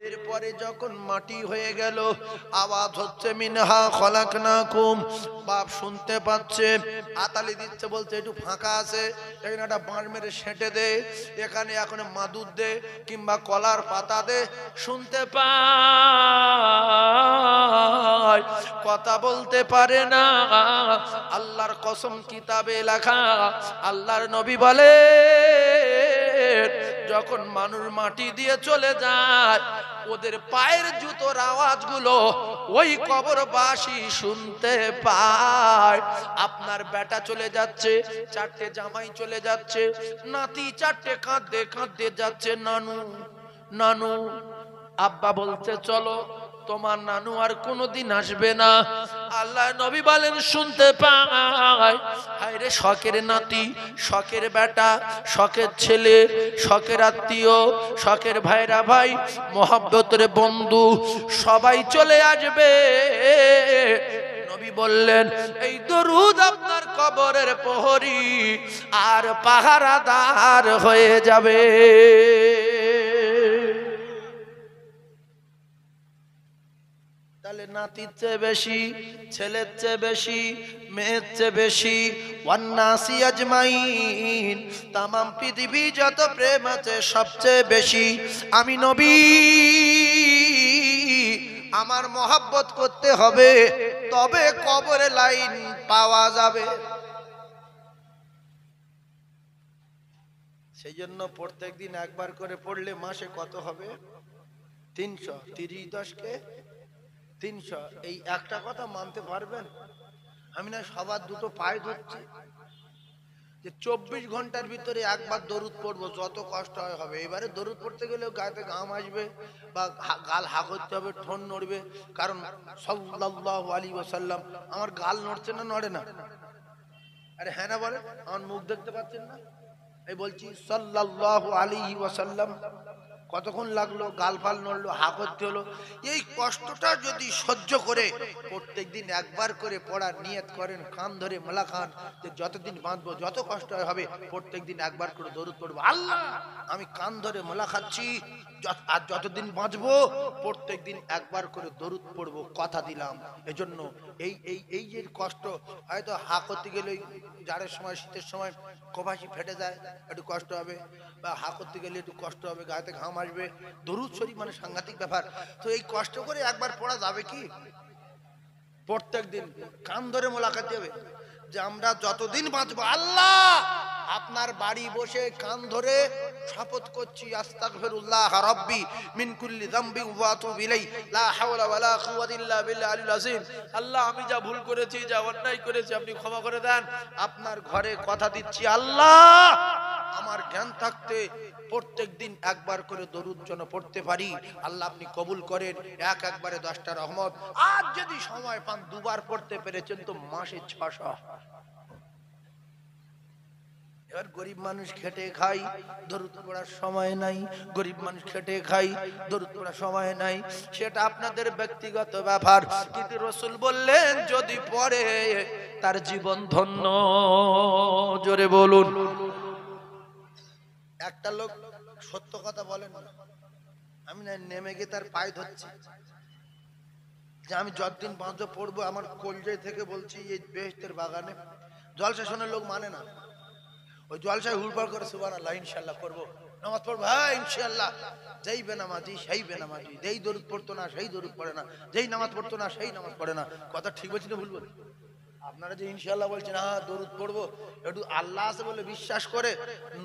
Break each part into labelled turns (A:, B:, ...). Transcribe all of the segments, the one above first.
A: এরপরে যখন মাটি হয়ে গেল আওয়াজ হচ্ছে মিনহা খলাকনাকুম। বাপ শুনতে পাচ্ছে, আতালি দিচ্ছে, বলছে একটু ফাঁকা আছে, এখানে একটা বাঁশ মেরে সেঁটে দে, এখানে এখন মাদুর দে কিংবা কলার পাতা দে। শুনতে পায়, কথা বলতে পারে না। আল্লাহর কসম, কিতাবে লেখা, আল্লাহর নবী বলে যখন মানুষ মাটি দিয়ে চলে যায়, ওদের পায়ের জুতোর আওয়াজগুলো ওই কবরবাসী শুনতে পায়। আপনার বেটা চলে যাচ্ছে, চারটে জামাই চলে যাচ্ছে, নাতি চারটে কাঁদতে কাঁদতে যাচ্ছে, নানু নানু। আব্বা বলছে চলো, তোমার নানু আর কোনোদিন আসবে না। আল্লাহ নবী বলেন শুনতে পায়, হায় রে শখের নাতি, শখের বেটা, শখের ছেলে, শখের আত্মীয়, শখের ভাইরা ভাই, মহব্বতের বন্ধু সবাই চলে আসবে। নবী বললেন এই দরুদ আপনার কবরের প্রহরী আর পাহারাদার হয়ে যাবে। তাহলে নাতির চেয়ে বেশি, ছেলের চেয়ে বেশি, মেয়ের চেয়ে বেশি, ওয়ান্নাসি আজমাইন, তামাম পৃথিবী যত প্রেম আছে সবচেয়ে বেশি আমি নবী। আমার মহব্বত করতে হবে, তবে কবরে লাইন পাওয়া যাবে। সেই জন্য প্রত্যেক দিন একবার করে পড়লে মাসে কত হবে? 300, 30 10 300। এই একটা কথা মানতে পারবেন? আমি না সবার দুটো পায়ে ধরছি যে 24 ঘন্টার ভিতরে একবার দরুদ পড়বো, যত কষ্ট হয় হবে। এবারে দরুদ পড়তে গেলেও গায়ে ঘাম আসবে বা গাল হা করতে হবে, ঠোঁট নড়বে, কারণ সাল্লাল্লাহু আলাইহি ওয়াসাল্লাম। আমার গাল নড়ছে না নড়ে না? আরে হ্যাঁ না বলেন, আমার মুখ দেখতে পাচ্ছেন না? এই বলছি সাল্লাল্লাহু আলাইহি ওয়াসাল্লাম, কতক্ষণ লাগলো, গাল ফাল নড়লো, হা করতে হলো। এই কষ্টটা যদি সহ্য করে প্রত্যেকদিন একবার করে পড়ার নিয়ত করেন, কান ধরে মালা খান, যে যতদিন বাঁচবো যত কষ্ট হবে প্রত্যেকদিন একবার করে দরুদ পড়বো। আল্লাহ আমি কান ধরে মালা খাচ্ছি, আর যতদিন বাঁচবো প্রত্যেকদিন একবার করে দরুদ পড়বো, কথা দিলাম। এজন্য এই এই এই যে কষ্ট, হয়তো হা করতে গেলে জাড়ের সময়, শীতের সময় কবাসি ফেটে যায়, একটু কষ্ট হবে, বা হা করতে গেলে একটু কষ্ট হবে, গায়েতে ঘাম আসবে। দরুদ শরীফ মানে সাংঘাতিক ব্যাপার। তো এই কষ্ট করে একবার পড়া যাবে কি? প্রত্যেক দিন কান ধরে মোলাকাত হবে যে আমরা যতদিন বাঁচবো, আল্লাহ আপনার বাড়ি বসে কান ধরে শপথ করছি, আস্তাগফিরুল্লাহ রাব্বি মিন কুল্লি যামবি ওয়া আতুবু ইলাইহি, লা হাওলা ওয়ালা কুওয়াতা ইল্লা বিল্লাহ আলিল আযীম। আল্লাহ আমি যা ভুল করেছি, যা অন্যায় করেছি আপনি ক্ষমা করে দেন। আপনার ঘরে কথা দিচ্ছি, আল্লাহ আমার জ্ঞান থাকতে প্রত্যেক দিন একবার করে দরুদ যেন পড়তে পারি। আল্লাহ আপনি কবুল করেন। একবারে 10টা রহমত। আর যদি সময় পান দুবার পড়তে পেরেছেন তো মাসে 600। এবার গরিব মানুষ খেটে খাই, দরুদ পড়ার সময় নাই। গরিব মানুষ খেটে খাই, দরুদ পড়ার সময় নাই, সেটা আপনাদের ব্যক্তিগত ব্যাপার। কিন্তু রাসূল বললেন যদি পড়ে তার জীবন ধন্য। জোরে বলুন। একটা লোক সত্য কথা বলেন না, আমি না নেমে গিয়ে তার পায়ে ধরছি যে আমি যতদিন বাঁচবো পড়বো। আমার কলজাই থেকে বলছি, এই বেহেশতের বাগানে জলসা শোনার লোক মানে না, ওই জলসায় হুড়পাড় করে সুবহানাল্লাহ ইনশাআল্লাহ করবো, নামাজ পড়বো, হ্যাঁ ইনশাআল্লাহ। যেই বেনামাজি সেই বেনামাজি, যেই দরুদ পড়তো না সেই দরুদ পড়ে না, যেই নামাজ পড়তো না সেই নামাজ পড়ে না। কথা ঠিক বলছি না ভুল বলছি? আপনারা যে ইনশাআল্লাহ বলছেন, হ্যাঁ দরুদ পড়বো, একটু আল্লাহ আছে বলে বিশ্বাস করে,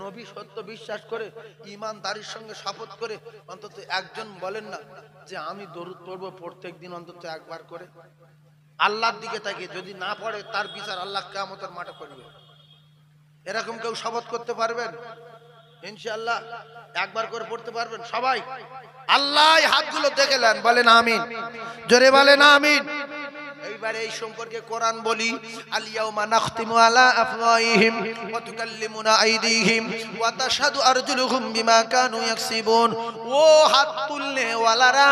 A: নবী সত্য বিশ্বাস করে, ঈমানদারির সঙ্গে শপথ করে অন্তত একজন বলেন না যে আমি দরুদ পড়বো প্রত্যেক দিন অন্তত একবার করে। আল্লাহর দিকে তাকিয়ে যদি না পড়ে তার বিচার আল্লাহ কিয়ামতের মাঠে করবে। এরকম কেউ শপথ করতে পারবেন? ইনশাআল্লাহ একবার করে পড়তে পারবেন সবাই? আল্লাহ হাতগুলো দেখে নেন, বলেন আমিন, জোরে বলেন আমিন। এইবারে এই সম্পর্কে কোরআন বলি, আল ইয়াউমা নাখতিমু আলা আফওয়াহিহিম ওয়া তুকাল্লিমুনা আইদিহিম ওয়া তাশহাদু আরজুলুহুম বিমা কানু ইয়াকসিবুন। ও হাত তুলনে ওয়ালারা,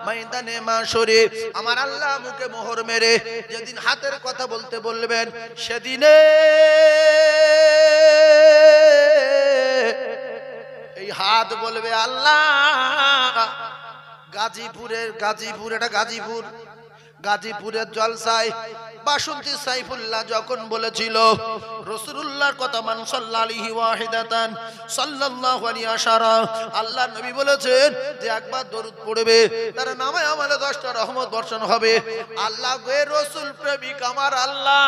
A: ময়দানে মাশরে আমার আল্লাহ মুখে মোহর মেরে যেদিন হাতের কথা বলতে বলবেন, সেদিনে এই হাত বলবে আল্লাহ গাজীপুরের জলসায় বাসন্তী সাইফুল্লাহ যখন বলেছিল রাসূলুল্লাহর কথা, মান সাল্লাল্লাহু ওয়াহিদাতান সাল্লাল্লাহু আলাইহি আশারা, আল্লাহর নবী বলেছেন যে একবার দরুদ পড়বে তার নামে আমলে 10টা রহমত বর্ষণ হবে। আল্লাহ গো রাসূল প্রেমিক আমার আল্লাহ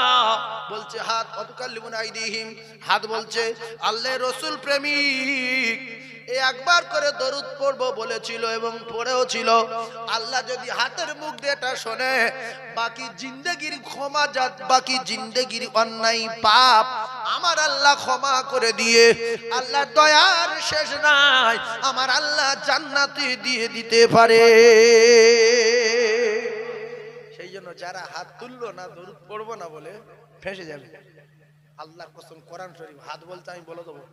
A: বলছে হাত অতুকাল্লিমুন আইদিহিম, হাত বলছে আল্লাহ রাসূল প্রেমিক একবার করে দরুদ পড়বো বলেছিল এবং পড়েও ছিল। আল্লাহ যদি হাতের মুখ দিয়ে এটা শোনে, বাকি জিন্দেগির ক্ষমা জাত, বাকি জিন্দেগির অন্যায় পাপ আমার আল্লাহ ক্ষমা করে দিয়ে, আল্লাহ দয়ার শেষ নাই, আমার আল্লাহ জান্নাতে দিয়ে দিতে পারে। সেই জন্য যারা হাত তুললো না দরুদ পড়বো না বলে ফেঁসে যাবে। আল্লাহর কসম, কোরআন শরীফ, হাত বলতে আমি বলে দেবো।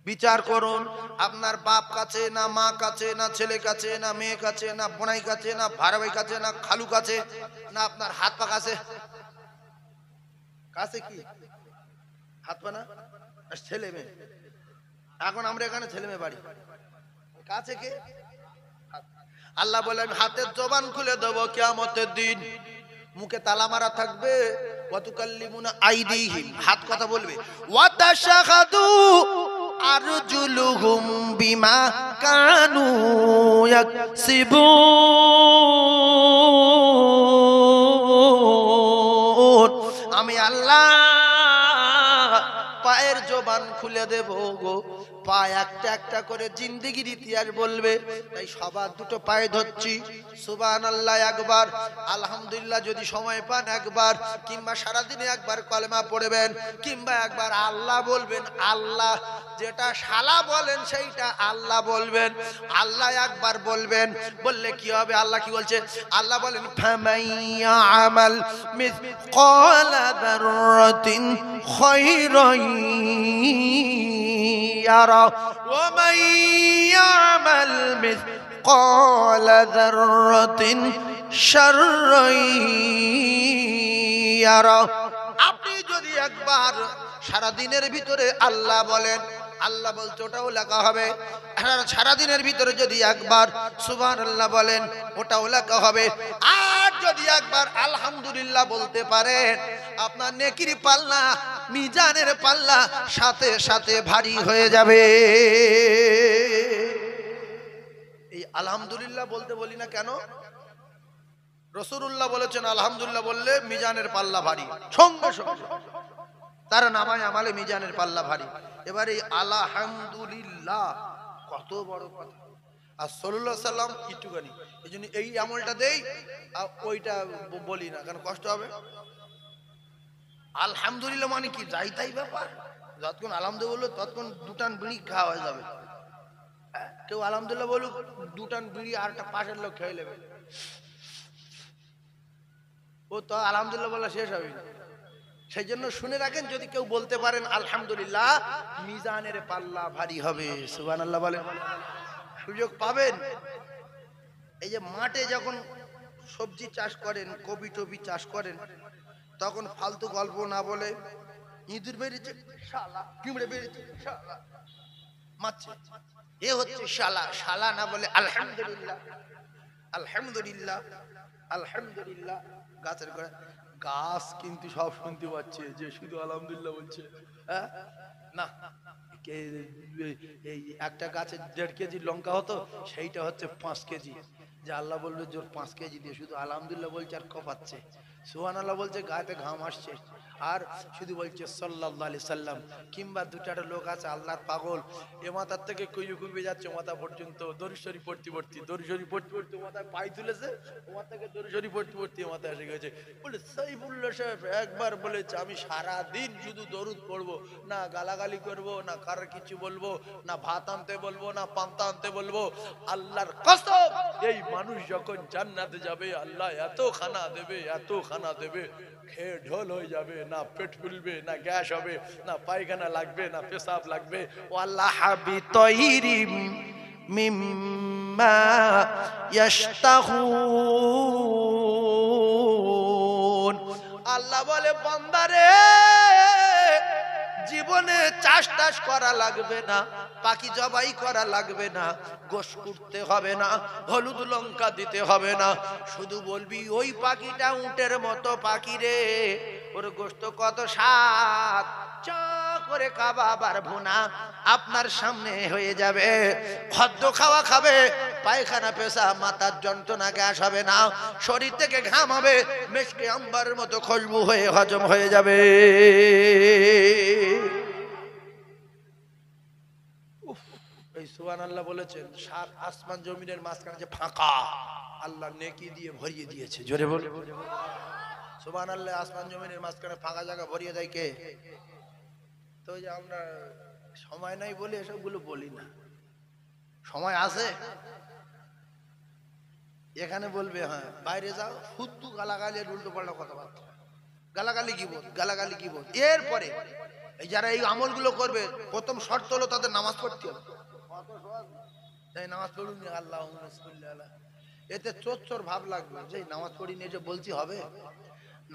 A: বিচার করুন, আপনার বাপ কাছে না মা কাছে না ছেলে কাছে না মেয়ে কাছে না বোনাই কাছে না ভাই কাছে না খালু কাছে না আপনার হাত পা কাছে? কাছে কি হাত পা না ছেলে মেয়ে? এখন আমরা এখানে ছেলে মেয়ে বাড়ি, কাছে কে? আল্লাহ বলে আমি হাতের জবান খুলে দেবো কিয়ামতের দিন, মুখে তালা মারা থাকবে। ওয়াতুকাল্লিমুনা আইদিহিম, হাত কথা বলবে। ওয়াতাশাহাদু আরজুলুহুম বিমা কানু ইয়াকসিবুন, আমি আল্লাহ পায়ের জবান খুলে দেব গো, পা একটা একটা করে জিন্দেগির ইতিহাস বলবে। তাই সবার দুটো পায়ে ধরছি, সুবহানাল্লাহ একবার, আলহামদুলিল্লাহ যদি সময় পান একবার, কিংবা সারাদিনে একবার কলেমা পড়বেন, কিংবা একবার আল্লাহ বলবেন। আল্লাহ যেটা শালা বলেন সেইটা আল্লাহ বলবেন, আল্লাহ একবার বলবেন। বললে কি হবে? আল্লাহ কি বলছে? আল্লাহ বলেন ফামাইয়ামাল মিসকালা যাররাতিন খায়রান ইয়ারা ওয়া মান ইয়ামাল মিসকালা যাররাতিন শাররান ইয়ারা। আপনি যদি একবার সারা দিনের ভিতরে আল্লাহ বলেন, আল্লাহ বলছে ওটাও লেখা হবে। সারাদিনের ভিতরে যদি একবার সুবহানাল্লাহ বলেন, ওটাও লেখা হবে। আর যদি একবার আলহামদুলিল্লাহ বলতে পারেন, আপনার নেকির পাল্লা, মিজানের পাল্লা সাথে সাথে ভারী হয়ে যাবে। এই আলহামদুলিল্লাহ বলতে বলি না কেন? রাসূলুল্লাহ বলেছেন আলহামদুলিল্লাহ বললে মিজানের পাল্লা ভারী, সঙ্গে সঙ্গে তার নামায় আমালে মিজানের পাল্লা ভারী। এবারে আলহামদুলিল্লাহ কত বড় কথা। আর সাল্লাল্লাহু আলাইহি সাল্লাম একটুখানি, এই জন্য এই আমলটা দেই, ওইটা বলি না কারণ কষ্ট হবে। আলহামদুলিল্লাহ মানে কি যাই তাই ব্যাপার? যতক্ষণ আলহামদুলিল্লাহ বললো ততক্ষণ দুটান বিড়ি খাওয়া হয়ে যাবে। কেউ আলহামদুলিল্লাহ বলুক, দুটান বিড়ি আর একটা পাশের লোক খেয়ে নেবে, ও তো আলহামদুলিল্লাহ বলা শেষ হবে না। সেই জন্য শুনে রাখেন, যদি কেউ বলতে পারেন আলহামদুলিল্লাহ, মিজানের পাল্লা ভারী হবে। সুবহানাল্লাহ বলেন, সুযোগ পাবেন। এই যে মাঠে যখন সবজি চাষ করেন, কপি টপি চাষ করেন, তখন ফালতু গল্প না বলে, ইঁদুর বেরিয়েছে শালা, পিঁমড়ে বেরিয়েছে শালা, মারছে, এ হচ্ছে শালা, শালা না বলে আলহামদুলিল্লাহ, আলহামদুলিল্লাহ, আলহামদুলিল্লাহ। গাছের গোড়া, গাছ কিন্তু সব শুনতে পাচ্ছে যে শুধু আলহামদুলিল্লাহ বলছে। না, এই একটা গাছে 1.5 কেজি লঙ্কা হতো, সেইটা হচ্ছে 5 কেজি। যে আল্লাহ বললো জোর 5 কেজি দিয়ে শুধু আলহামদুলিল্লাহ বলছে আর কপাচ্ছে, সুবহানাল্লাহ বলছে, গায়েতে ঘাম আসছে, আর শুধু বলছে সাল্লাল্লাহু আলাইহি সাল্লাম। কিংবা দুটা লোক আছে আল্লাহর পাগল, এ মাথার থেকে কুইবে যাচ্ছে মাথা পর্যন্ত, দরুদ শরীফ পড়তে পড়তে, দরুদ শরীফ পড়তে পড়তে মাথায় পাই তুলেছে, ও মাথা থেকে দরুদ শরীফ পড়তে পড়তে মাথায় এসে গেছে। বলে সাইফুল্লাহ সাহেব একবার বলেছে আমি সারা দিন শুধু দরুদ পড়বো, না গালাগালি করব, না কার কিছু বলবো, না ভাত আনতে বলবো, না পান্তা আনতে বলবো। আল্লাহর কসম, এই মানুষ যখন জান্নাতে যাবে, আল্লাহ এত খানা দেবে, এত খানা দেবে, খেয়ে ঢোল হয়ে যাবে, না পেট ফুলবে, না গ্যাস হবে, না পায়খানা লাগবে, না পেশাব লাগবে। ওয়াল্লাহ বিতাইরিম মিম্মা ইয়াশতাহুন। আল্লাহ বলে বান্দারে, যে জীবনে চাষ টাস করা লাগবে না, পাখি জবাই করা লাগবে না, গোশ করতে হবে না, হলুদ লঙ্কা দিতে হবে না, শুধু বলবি ওই পাখিটা উটের মতো পাখি রে, ওর গোশত কত স্বাদ, চা করে কাবাব আর ভুনা আপনার সামনে হয়ে যাবে। খাদ্য খাওয়া খাবে, পায়খানা পেশাব মাথার যন্ত্রণা গ্যাস হবে না, শরীর থেকে ঘাম হবে, মেশকে আম্বার মতো খুশবু হয়ে হজম হয়ে যাবে। এই সুবহানাল্লাহ বলেছেন, সাত আসমান জমিনের মাঝখানে যে ফাঁকা, আল্লাহ নেকি দিয়ে ভরিয়ে দিয়েছে। জোরে বল সুবহানাল্লাহ। আসমান জমিনের মাঝখানে ফাঁকা জায়গা ভরিয়ে দেয় কে? তো যে আমরা সময় নাই বলে এসবগুলো বলি না, সময় আছে এখানে বলবে, হ্যাঁ বাইরে যাও হুদ্দু গালাগালি উল্টো পাল্টা কথাবার্তা, গালাগালি কি বল, গালাগালি কি বল। এরপরে এই যারা এই আমলগুলো করবে, প্রথম শর্ত হলো তাদের নামাজ পড়তে হবে। তাই নামাজ পড়ুন, আল্লাহ এতে চোর ভাব লাগবে যে নামাজ পড়িনি এসে বলছি হবে,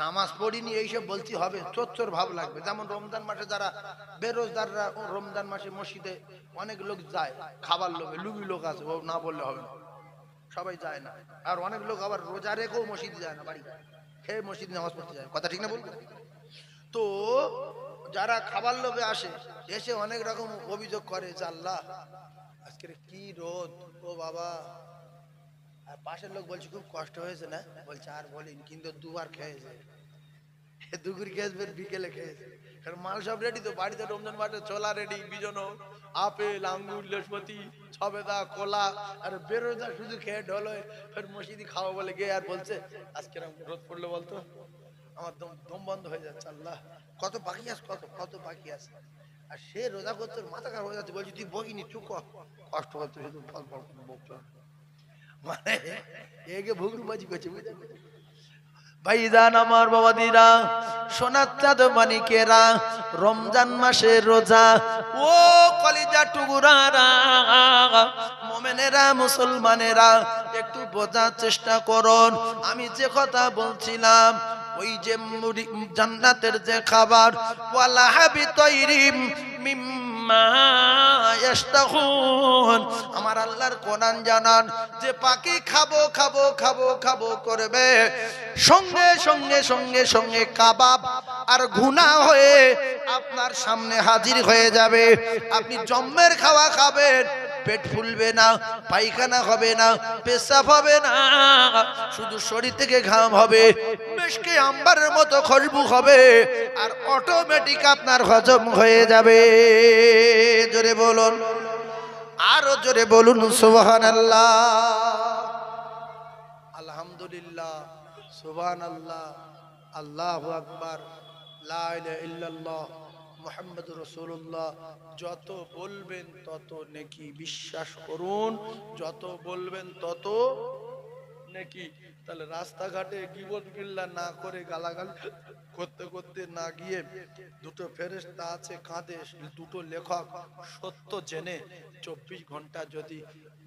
A: নামাজ পড়িনি এইসব বলছি হবে, চোর ভাব লাগবে। যেমন রমজান মাসে যারা বেরোজদাররা রমজান মাসে মসজিদে অনেক লোক যায় খাবার লোভে, লুবি লোক আছে, ও না বললে হবে না, সবাই যায় না। আর অনেক লোক আবার রোজা রেখেও মসজিদে যায় না, বাড়ি খেয়ে মসজিদে নামাজ পড়তে যায়, কথা ঠিক না বলবো? তো যারা খাবার লোভে আসে, এসে অনেক রকম অভিযোগ করে যে আল্লাহ আজকে কি রোদ, ও বাবা। আর পাশের লোক বলছে খুব কষ্ট হয়েছে না, বলছে আর বলিন, কিন্তু দুবার খেয়েছে, দুপুর খেয়েছে বিকেলে খেয়েছে, কারণ মাল সব রেডি তো বাড়িতে, রমজান মাঠে ছোলা রেডি, বিজনো আপেল আঙ্গুর লেশমতি ছবেদা কলা, আর বেরোজা শুধু খেয়ে ঢোলয়, ফের মসজিদি খাওয়া বলে গিয়ে আর বলছে আজকে রোদ পড়লে বলতো আমার দম বন্ধ হয়ে যাচ্ছে, আল্লাহ কত বাকি আছে, কত বাকি আছে। আর সে রোজা করতে মাথা খারাপ হয়ে যাচ্ছে, বলছি তুই বকিনি চুপ কর, কষ্ট করতে শুধু ফল ফল বকছো, মানে একে ভুগরুবাজি করছে, বুঝতে ভাইজান আমার বাবাদিরা, সোনার চাঁদ মানিকেরা, রমজান মাসে রোজা, ও কলিজা টুকুরারা, মুমিনেরা মুসলমানেরা, একটু বোঝার চেষ্টা করুন। আমি যে কথা বলছিলাম, ওই যে জান্নাতের যে খাবার, ওয়ালা হাবি তৈরিম মিম্মা ইয়াশতাহুন, আমার আল্লাহর কোরআন জানান যে পাখি খাবো খাবো খাবো খাবো করবে, সঙ্গে সঙ্গে সঙ্গে সঙ্গে কাবাব আর ঘুনা হয়ে আপনার সামনে হাজির হয়ে যাবে। আপনি জম্মের খাওয়া খাবেন, পেট ফুলবে না, পায়খানা হবে না, পেশাব হবে না, শুধু শরীর থেকে ঘাম হবে, মেশকে আম্বারের মতো খুশবু হবে, আর অটোমেটিক আপনার হজম হয়ে যাবে। জোরে বলুন, আরো জোরে বলুন সুবহানাল্লাহ, আলহামদুলিল্লাহ, সুবহানাল্লাহ, আল্লাহু আকবার, লা ইলাহা ইল্লাল্লাহ, মুহাম্মাদুর রাসূলুল্লাহ। যত বলবেন তত নেকি, বিশ্বাস করুন, যত বলবেন তত নেকি। তাহলে রাস্তাঘাটে গীবত গিল্লা না করে, গালাগালি করতে করতে না গিয়ে, দুটো ফেরেশতা আছে কাঁধে, দুটো লেখক সত্য জেনে 24 ঘন্টা যদি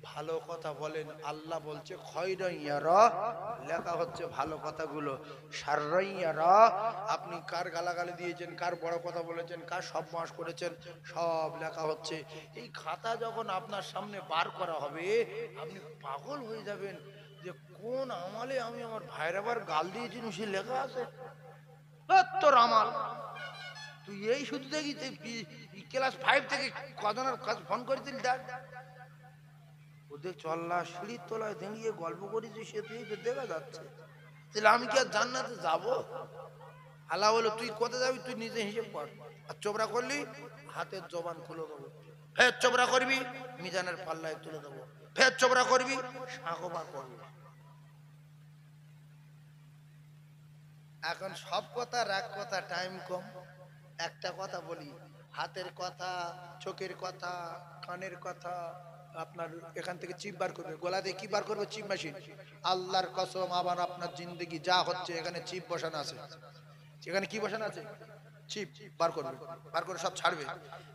A: ভালো কথা বলেন, আল্লাহ বলছে খয়রাইয়ারা, লেখা হচ্ছে ভালো কথাগুলো, শাররাইয়ারা, আপনি কার গালাগালি দিয়েছেন, কার বড় কথা বলেছেন, কার সবমাস করেছেন, সব লেখা হচ্ছে। এই খাতা যখন আপনার সামনে বার করা হবে, আপনি পাগল হয়ে যাবেন যে কোন আমালে আমি আমার ভাইয়ের আবার গাল দিয়েছি, সে লেখা আছে তোর আমাল। তুই এই শুধু দেখি ক্লাস 5 থেকে কজনের কাছে ফোন করেছিলি, দেখ ওদের চল্লা সিঁড়ির তলায় দাঁড়িয়ে গল্প করেছি, সে তুই তো দেখা যাচ্ছে, তাহলে আমি কি আর জান্নাতে যাবো? আল্লাহ বলো তুই কোথায় যাবি, তুই নিজে হিসেব কর। আর চোবরা করলি হাতের জবান খুলে দেবো, ফের চোবরা করবি মিজানের পাল্লায় তুলে দেবো, ফের চোবরা করবি সাঁকোবার করবি। এখন সব কথার এক কথা, টাইম কম, একটা কথা বলি, হাতের কথা, চোখের কথা, কানের কথা, আপনার এখান থেকে চিপ বার করবে, গলা দিয়ে কি বার করবে, চিপ মেশিন। আল্লাহর কসম, আবার আপনার জিন্দগি যা হচ্ছে, এখানে চিপ বসানো আছে, এখানে কি বসানো আছে, চিপ বার করবে, বার করে সব ছাড়বে,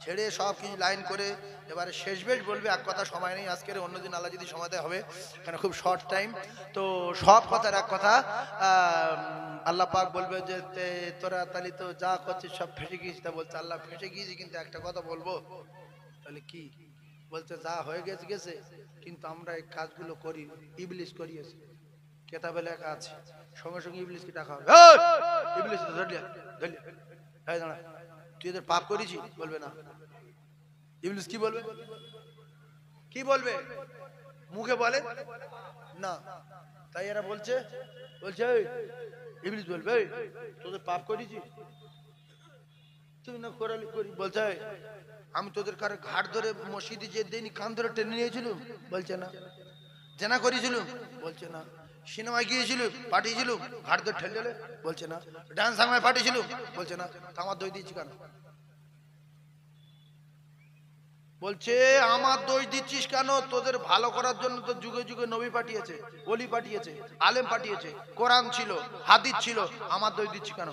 A: ছেড়ে সব কিছু লাইন করে এবারে শেষ বেশ বলবে। এক কথা সময় নেই আজকের, অন্যদিন আল্লাহ যদি সময় দেয় হবে, এখানে খুব শর্ট টাইম। তো সব কথার এক কথা, আল্লাহ পাক বলবে যে তোরা তাহলে তো যা করছিস সব ফেসে গিয়েছিস। তা বলছে আল্লাহ ফেসে গিয়েছি, কিন্তু একটা কথা বলবো। তাহলে কি? বলছে যা হয়ে গেছে গেছে, কিন্তু আমরা এই কাজগুলো করি, ইবলিস করিয়েছে, কেতাবে লেখা আছে। সঙ্গে সঙ্গে ইবলিসকে ডাকা হবে, ইবলিস ধরলিয়া ধরলিয়া, এই দাঁড়া, তুই এদের পাপ করেছি? বলবে না। ইবলিস কি বলবে? কি বলবে? মুখে বলে না। তাই এরা বলছে, বলছে ইবলিস বলবে তোদের পাপ করেছি? তুই না করালি করি। বলছে আমি তোদের কারো ঘাট ধরে মসজিদে যে দিন কান ধরে টেনে নিয়েছিলুম? বলছে না। জেনা করেছিলুম? বলছে না। সিনেমায় গিয়েছিলুম, পাঠিয়েছিলুম, ঘাট ধরে ঠেলে ঠেলে? বলছে না। ডান্স সাংমায় পাঠিয়েছিলুম? বলছে না। আমার দই দিয়েছি কেন? বলছে আমার দোষ দিচ্ছিস কেন? তোদের ভালো করার জন্য তো যুগে যুগে নবী পাঠিয়েছে, ওলি পাঠিয়েছে, আলেম পাঠিয়েছে, কোরআন ছিল, হাদিস ছিল, আমার দোষ দিচ্ছি কেন?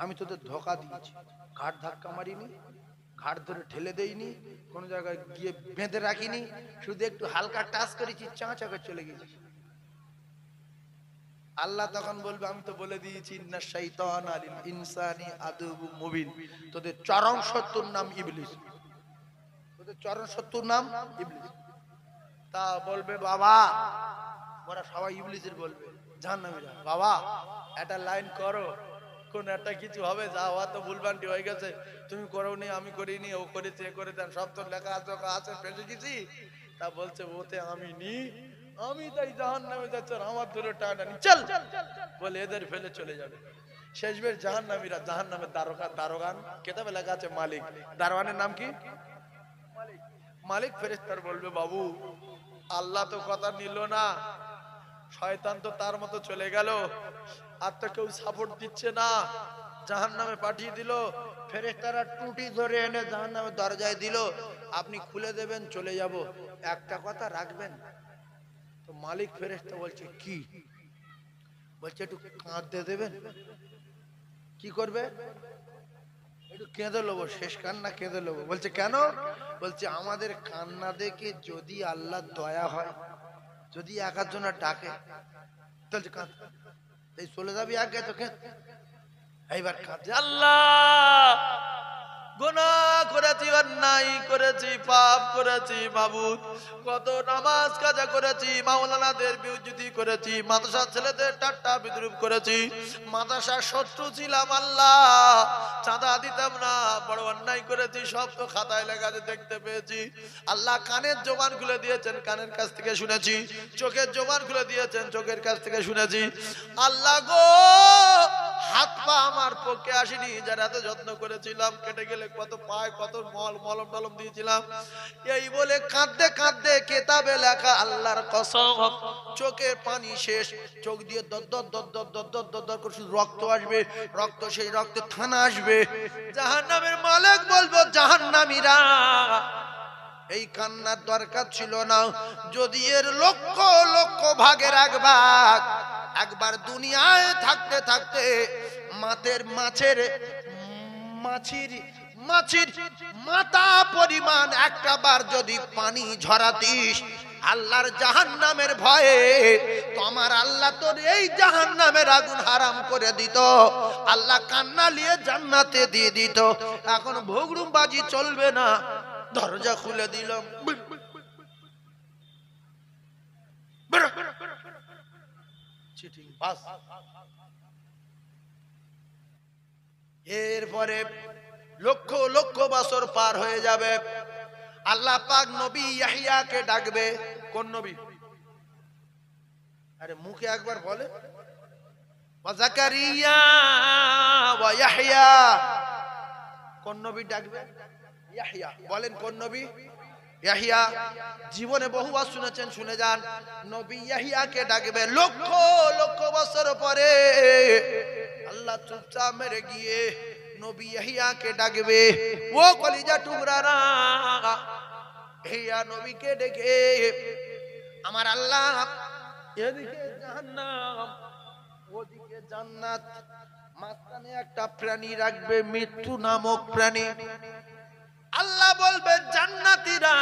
A: আমি তোদের ধোকা দিয়েছি, ঘাট ধাক্কা মারিনি, ঘাট ধরে ঠেলে দেইনি, কোন জায়গায় গিয়ে বেঁধে রাখিনি, শুধু একটু হালকা টাচ করেছি, চাঁচা করে চলে গেছি। আল্লাহ তখন বলবে আমি তো বলে দিয়েছি ইন্না শাইতান আলিল ইনসানি আদুবুম মুবিন, তোদের চরম শত্রুর নাম ইবলিস, তোদের চরম শত্রুর নাম ইবলিস। তা বলবে বাবা, ওরা সবাই ইবলিসের বলবে, জাহান্নামীরা, বাবা একটা লাইন করো, কোন একটা কিছু হবে, যা হওয়া তো ভুলভ্রান্তি হয়ে গেছে, তুমি করোনি, আমি করিনি, ও করেছে, এ করে দেন, সব তো লেখা আছে, ফেসে গেছি। তা বলছে ওতে আমি নি, আমি তাই জাহান্নামে যাচ্ছে, আমার ধরে টানানি চল বলে এদের ফেলে চলে যাবে। শেষবেশ জাহান্নামীরা, জাহান্নামের দারোগান, কেতাবে লেখা আছে মালিক, দারোয়ানের নাম কি? মালিক ফেরেশতার বলবে বাবু আল্লাহ তো কথা নিল না, শয়তান তো তার মতো চলে গেল, আর তো কেউ সাপোর্ট দিচ্ছে না, জাহান্নামে পাঠিয়ে দিল। ফেরেশতারা টুটি ধরে এনে জাহান্নামের দরজায় দিল, আপনি খুলে দেবেন, চলে যাব, একটা কথা রাখবেন। তো মালিক ফেরেশতা বলছে কি? বলছে একটু কাঁদতে দেবেন। কি করবে? একটু কেঁদে নেবো, শেষ কান্না কেঁদে নেবো। বলছে কেন? বলছে আমাদের কান্না দেখে যদি আল্লাহ দয়া হয়, যদি এক আধজনা ডাকে, তাহলে কাঁদ, এই চলে যাবি আগে তো কেঁদ, এইবার কাঁদে, আল্লাহ গুনাহ করেছি, অন্যায় করেছি, পাপ করেছি মাবুদ, কত নামাজ কাজা করেছি, মাওলানাদের বিউজ্জতি করেছি, মাদ্রাসার ছেলেদের ঠাট্টা বিদ্রুপ করেছি, মাদ্রাসার শত্রু ছিলাম আল্লাহ, চাঁদা দিতাম না, বড় অন্যায় করেছি, সব তো খাতায় লেখা আছে, দেখতে পেয়েছি। আল্লাহ কানের জবান খুলে দিয়েছেন, কানের কাছ থেকে শুনেছি, চোখের জবান খুলে দিয়েছেন, চোখের কাছ থেকে শুনেছি। আল্লাহ গো হাত পা আমার পক্ষে আসেনি, যারা এত যত্ন করেছিলাম, কেটে গেলে কত পায়, কত মলম টলম দিয়েছিলাম, এই বলে কাঁদতে কাঁদতে কেতাবে লেখা আল্লাহর কসম চোখের পানি শেষ, চোখ দিয়ে দর দর দর দর দর দর দর দর করে রক্ত আসবে, রক্ত, সেই রক্তে থানা আসবে। জাহান্নামের মালিক বলবো জাহান্নামীরা এই কান্নার দরকার ছিল না, যদি এর লক্ষ লক্ষ ভাগের এক ভাগ একবার দুনিয়ায় থাকতে থাকতে মাছের মাথা পরিমাণ একটা বার যদি পানি ঝরাতিস আল্লাহর জাহান্নামের ভয়ে, তো আমার আল্লাহ তোর এই জাহান্নামের আগুন হারাম করে দিত, আল্লাহ কান্না নিয়ে জান্নাতে দিয়ে দিত। এখন ভোগরুম বাজি চলবে না, দরজা খুলে দিলাম, এরপরে লক্ষ লক্ষ বছর পার হয়ে যাবে, আল্লাহ পাক নবী ইয়াহিয়াকে ডাকবে। কোন নবী? আরে মুখে একবার বলে ওয়া যাকারিয়া ওয়া ইয়াহইয়া, কোন নবী ডাকবে? ইয়াহইয়া। বলেন কোন নবী? ইয়াহইয়া। জীবনে বহুবার শুনেছেন, শুনে যান, নবী ইয়াহইয়াকে ডাকবে। লক্ষ লক্ষ বছর পরে আল্লাহ চুপচাপ মেরে গিয়ে নবী ইয়াহইয়াকে ডাকবে। ও কলিজা টুকরারা, ইয়াহইয়া নবীকে ডেকে আমার আল্লাহ এদিকে জাহান্নাম, ওদিকে জান্নাত, মাঝখানে একটা প্রাণী রাখবে, মৃত্যু নামক প্রাণী। আল্লাহ বলবে জান্নাতীরা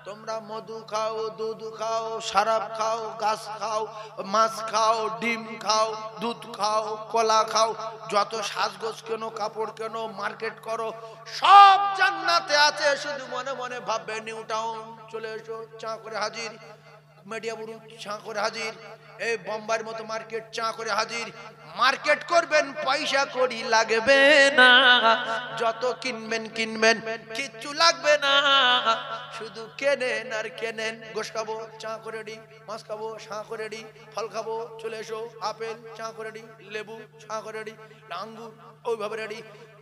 A: তোমরা মধু খাও, দুধ খাও, শরাব খাও, গাছ খাও, মাছ খাও, ডিম খাও, দুধ খাও, কলা খাও, যত সাজগোজ কেনো, কাপড় কেনো, মার্কেট করো, সব জান্নাতে আছে। শুধু মনে মনে ভাববে নিউ টাউন চলে এসো, চা করে হাজির, মেডিয়াবুরু চা করে হাজির, এই বোম্বাইয়ের মতো মার্কেট চা করে হাজির। মার্কেট করবেন, পয়সা কড়ি লাগবে না, যত কিনবেন কিনবেন, কিচ্ছু লাগবে না, শুধু কেনেন আর কেনেন। গোশ খাবো, চা করে দি, মাছ খাবো, চা করে দি, ফল খাবো, চলে এসো, আপেল চা করে দি, লেবু চা করে দি, আঙ্গুর ওইভাবে রেডি।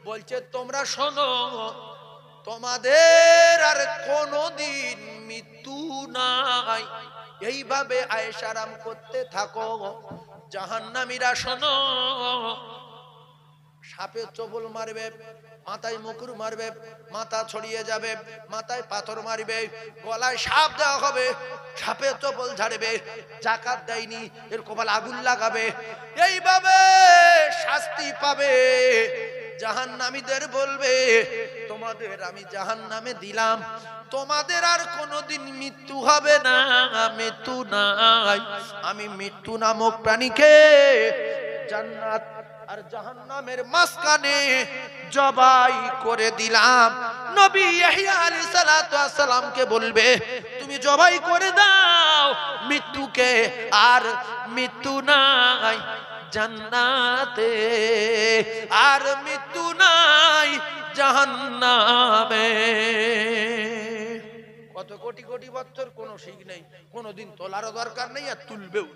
A: বলছে তোমরা শোনো, তোমাদের আর কোনদিন মৃত্যু নাই। এইভাবে আয়েশারাম করতে থাকো। জাহান্নামীরা শোনো, সাপে চবল মারবে, মাথায় মুকুর মারবে, মাথা ছড়িয়ে যাবে, মাথায় পাথর মারবে, গলায় সাপ দেওয়া হবে, সাপে চবল ঝাড়বে, জাকাত দেয়নি এর কপাল আগুন লাগাবে, এইভাবে শাস্তি পাবে। জাহান্নামীদের বলবে তোমাদের আমি জাহান্নামে দিলাম, তোমাদের আর কোনোদিন মৃত্যু হবে না, মৃত্যু নাই। আমি মৃত্যু নামক প্রাণীকে জান্নাত আর জাহান্নামের মাঝখানে জবাই করে দিলাম। নবী ইহইয়া আলাইহিস সালাতু ওয়াস সালামকে বলবে তুমি জবাই করে দাও মৃত্যুকে, আর মৃত্যু নাই জান্নাতে, আর মৃত্যু নাই জাহান্নামে। কত কোটি কোটি বছর কোনো ঠিক নেই, কোনোদিন তোলারও দরকার নেই, আর তুলবেও।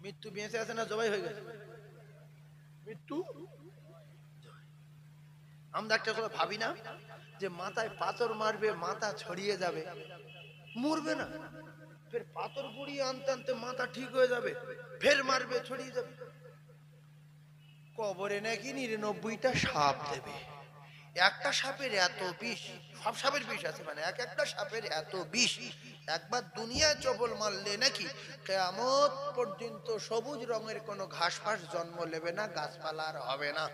A: মৃত্যু বেঁচে আছে না জবাই হয়ে গেছে? মৃত্যু আমরা একটা কথা ভাবি না যে মাথায় পাথর মারবে, মাথা ছড়িয়ে যাবে, মরবে না, ফের পাথর গুড়িয়ে আনতে আনতে মাথা ঠিক হয়ে যাবে, ফের মারবে, ছড়িয়ে যাবে। কবরে নাকি 99টা সাপ দেবে। একটা সাপের এত বিষ, সব সাপের বিষ আছে, মানে এক একটা সাপের এত বিষ, একবার দুনিয়ায় চবল মারলে নাকি কিয়ামত পর্যন্ত সবুজ রঙের কোনো ঘাস ফাস জন্ম নেবে না, গাছপালা আর হবে না।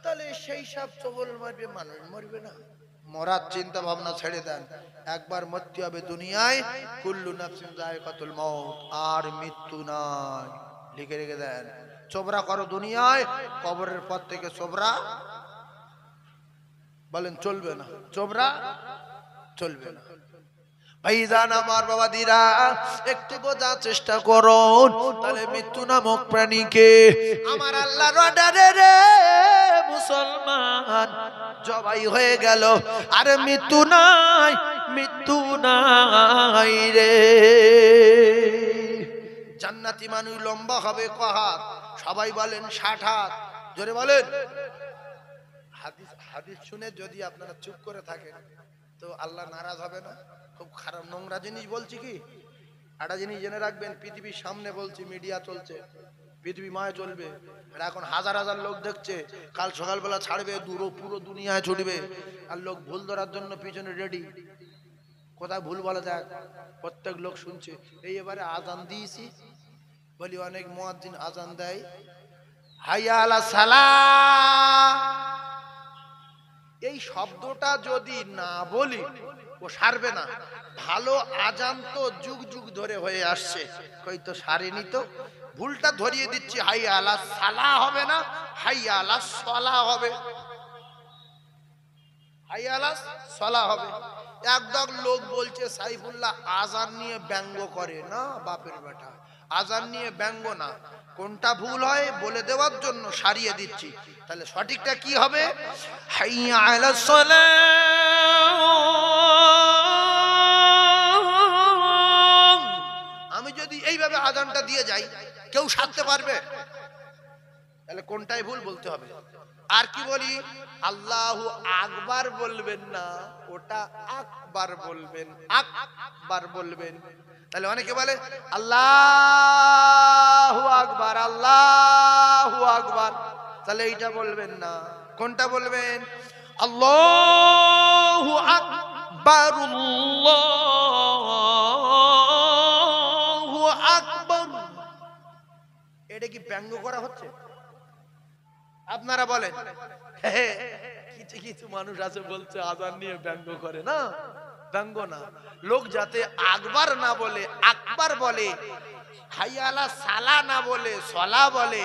A: তাহলে সেই সাপ চবল মারবে, মানুষ মরবে না? মরার চিন্তা ভাবনা ছেড়ে দেন, একবার মরতে হবে দুনিয়ায়, কুল্লু নাফসিন যায়কাতুল মউত, আর মৃত্যু নাই, লিখে রেখে দেন। চোবরা করো দুনিয়ায়, কবরের পর থেকে চোবরা বলেন চলবে না, চোবরা চলবে না। ভাইজান আমার বাবাদিরা, একটু বোঝার চেষ্টা করুন, তাহলে মৃত্যু নামক প্রাণীকে আমার আল্লাহর অর্ডারে রে মুসলমান জবাই হয়ে গেল, আর মৃত্যু নাই, মৃত্যু নাই রে। জান্নাতি মানুষ লম্বা হবে ক হাত? সবাই বলেন 60 হাত, জোরে বলেন। হাদিস শুনে যদি আপনারা চুপ করে থাকেন তো আল্লাহ নারাজ হবে না? খুব খারাপ নোংরা জিনিস বলছি কি? একটা জিনিস জেনে রাখবেন, পৃথিবীর সামনে বলছি, মিডিয়া চলছে, পৃথিবী মায় চলবে, আর এখন হাজার হাজার লোক দেখছে, কাল সকালবেলা ছাড়বে, পুরো দুনিয়ায় ছুটবে, আর লোক ভুল ধরার জন্য পিছনে রেডি। কোথায় ভুল বলা যাক, প্রত্যেক লোক শুনছে। এই এবারে আজান দিয়েছি, বলি অনেক মুয়াজ্জিন আজান দেয় হাইয়া আলা সালাহ, এই শব্দটা যদি না বলি ও সারবে না। ভালো আজান তো যুগ যুগ ধরে হয়ে আসছে, কই তো সারেনি তো, ভুলটা ধরিয়ে দিচ্ছি, হাইয়া আলা সালাহ হবে না, হাইয়া আলা সালাহ হবে, হাইয়া আলা সালাহ হবে। একদম লোক বলছে সাইফুল্লাহ আজান নিয়ে ব্যঙ্গ করে, না বাপের বেটা, আজান নিয়ে ব্যঙ্গ না। কোনটা ভুল হয় বলে দেওয়ার জন্য সারিয়ে দিচ্ছি। তাহলে সঠিকটা কি হবে? হাইয়া আলাস সালাহ। আমি যদি এইভাবে আজানটা দিয়ে যাই, কেউ সারতে পারবে? তাহলে কোনটাই ভুল বলতে হবে। আর কি বলি? আল্লাহু আকবার বলবেন না, ওটা আকবার বলবেন, আকবার বলবেন। তাহলে অনেকে বলে আল্লাহু আকবার, আল্লাহু আকবার, তাহলে এইটা বলবেন না। কোনটা বলবেন? আল্লাহু আকবার, আল্লাহু আকবার। এটা কি ব্যঙ্গ করা হচ্ছে? আপনারা বলেন। কিছু কিছু মানুষ আছে বলছে আজান নিয়ে ব্যঙ্গ করে, না, ব্যঙ্গ না। লোক যাতে আকবার না বলে আকবার বলে, হাইয়া আলা সালা না বলে সলা বলে,